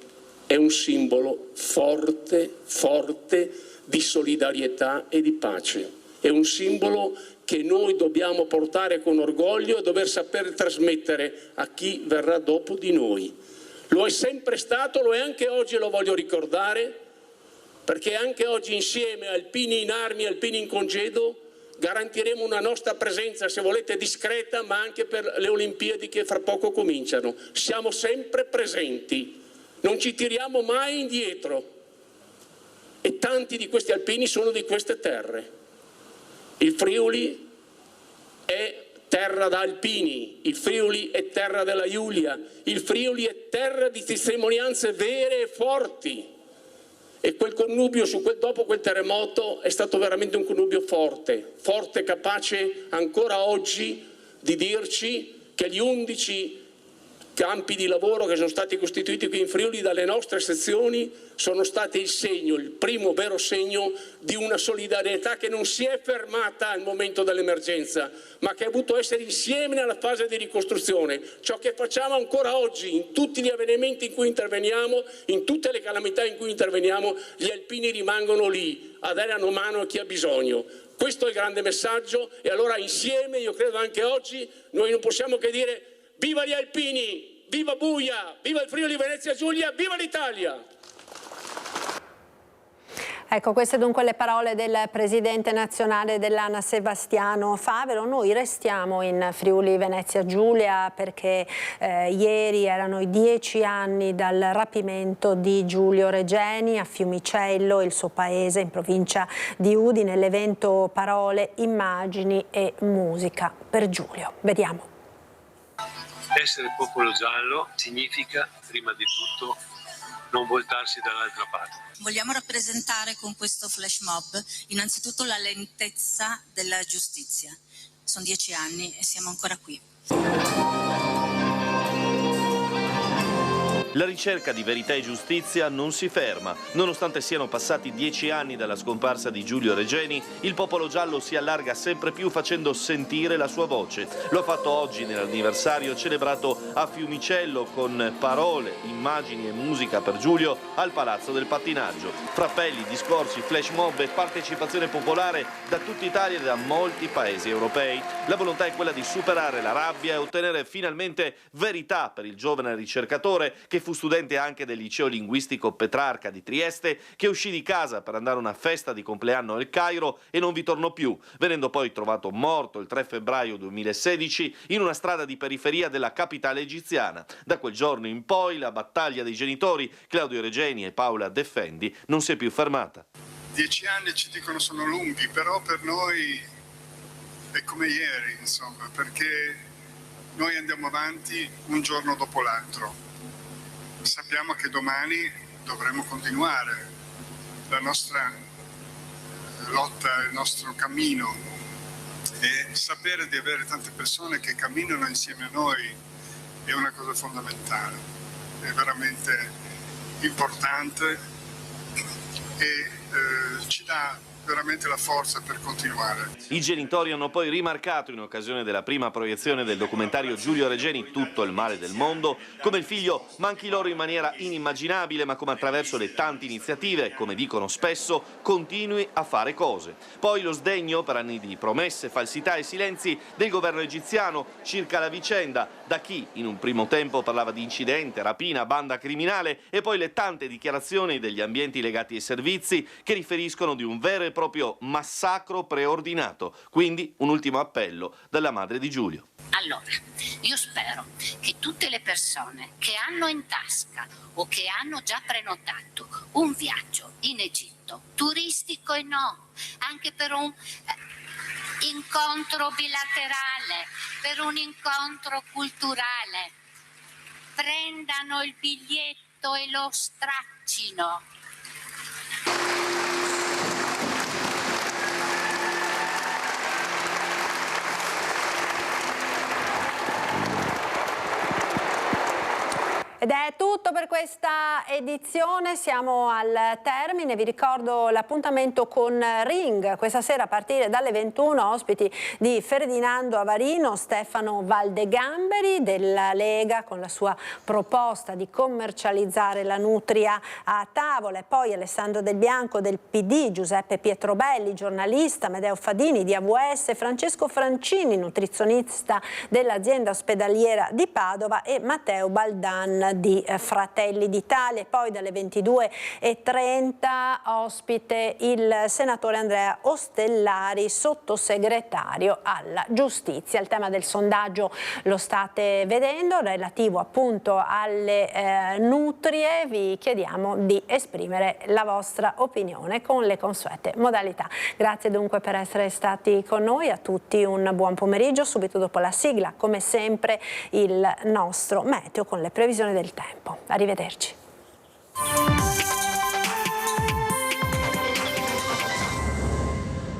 Speaker 19: è un simbolo forte, forte di solidarietà e di pace. È un simbolo che noi dobbiamo portare con orgoglio e dover saper trasmettere a chi verrà dopo di noi. Lo è sempre stato, lo è anche oggi e lo voglio ricordare, perché anche oggi insieme, alpini in armi, alpini in congedo, garantiremo una nostra presenza, se volete discreta, ma anche per le Olimpiadi che fra poco cominciano. Siamo sempre presenti, non ci tiriamo mai indietro e tanti di questi alpini sono di queste terre. Il Friuli è terra da alpini, il Friuli è terra della Giulia, il Friuli è terra di testimonianze vere e forti. E quel connubio dopo quel terremoto è stato veramente un connubio forte, capace ancora oggi di dirci che gli 11 campi di lavoro che sono stati costituiti qui in Friuli dalle nostre sezioni sono stati il segno, il primo vero segno di una solidarietà che non si è fermata al momento dell'emergenza, ma che ha avuto essere insieme nella fase di ricostruzione. Ciò che facciamo ancora oggi, in tutti gli avvenimenti in cui interveniamo, in tutte le calamità in cui interveniamo, gli alpini rimangono lì a dare una mano a chi ha bisogno. Questo è il grande messaggio e allora insieme, io credo anche oggi, noi non possiamo che dire viva gli alpini, viva Buia, viva il Friuli Venezia Giulia, viva l'Italia!
Speaker 1: Ecco, queste dunque le parole del presidente nazionale dell'ANA Sebastiano Favero. Noi restiamo in Friuli Venezia Giulia perché ieri erano i 10 anni dal rapimento di Giulio Regeni a Fiumicello, il suo paese in provincia di Udine. L'evento Parole, immagini e musica per Giulio. Vediamo.
Speaker 21: Essere popolo giallo significa, prima di tutto, non voltarsi dall'altra parte.
Speaker 22: Vogliamo rappresentare con questo flash mob innanzitutto la lentezza della giustizia. Sono 10 anni e siamo ancora qui.
Speaker 23: La ricerca di verità e giustizia non si ferma. Nonostante siano passati 10 anni dalla scomparsa di Giulio Regeni, il popolo giallo si allarga sempre più facendo sentire la sua voce. Lo ha fatto oggi nell'anniversario celebrato a Fiumicello con parole, immagini e musica per Giulio al Palazzo del Pattinaggio. Frappelli, discorsi, flash mob e partecipazione popolare da tutta Italia e da molti paesi europei. La volontà è quella di superare la rabbia e ottenere finalmente verità per il giovane ricercatore che che fu studente anche del liceo linguistico Petrarca di Trieste, che uscì di casa per andare a una festa di compleanno al Cairo e non vi tornò più, venendo poi trovato morto il 3 febbraio 2016 in una strada di periferia della capitale egiziana. Da quel giorno in poi la battaglia dei genitori Claudio Regeni e Paola Defendi non si è più fermata.
Speaker 6: 10 anni ci dicono sono lunghi, però per noi è come ieri, insomma, perché noi andiamo avanti un giorno dopo l'altro. Sappiamo che domani dovremo continuare la nostra lotta, il nostro cammino, e sapere di avere tante persone che camminano insieme a noi è una cosa fondamentale, è veramente importante e ci dà veramente la forza per continuare.
Speaker 23: I genitori hanno poi rimarcato in occasione della prima proiezione del documentario Giulio Regeni Tutto il male del mondo come il figlio manchi loro in maniera inimmaginabile, ma come attraverso le tante iniziative, come dicono spesso, continui a fare cose. Poi lo sdegno per anni di promesse, falsità e silenzi del governo egiziano circa la vicenda, da chi in un primo tempo parlava di incidente, rapina, banda criminale, e poi le tante dichiarazioni degli ambienti legati ai servizi che riferiscono di un vero e proprio massacro preordinato. Quindi un ultimo appello dalla madre di Giulio.
Speaker 8: Allora, io spero che tutte le persone che hanno in tasca o che hanno già prenotato un viaggio in Egitto, turistico e no, anche per un incontro bilaterale, per un incontro culturale, prendano il biglietto e lo straccino.
Speaker 1: Ed è tutto per questa edizione, siamo al termine. Vi ricordo l'appuntamento con Ring questa sera a partire dalle 21, ospiti di Ferdinando Avarino, Stefano Valdegamberi della Lega con la sua proposta di commercializzare la nutria a tavola, e poi Alessandro Del Bianco del PD, Giuseppe Pietrobelli, giornalista, Amedeo Fadini di AVS, Francesco Francini, nutrizionista dell'azienda ospedaliera di Padova, e Matteo Baldan di Fratelli d'Italia. Poi dalle 22:30 ospite il senatore Andrea Ostellari, sottosegretario alla giustizia. Il tema del sondaggio lo state vedendo, relativo appunto alle nutrie. Vi chiediamo di esprimere la vostra opinione con le consuete modalità. Grazie dunque per essere stati con noi, a tutti un buon pomeriggio. Subito dopo la sigla, come sempre, il nostro meteo con le previsioni del tempo. Arrivederci.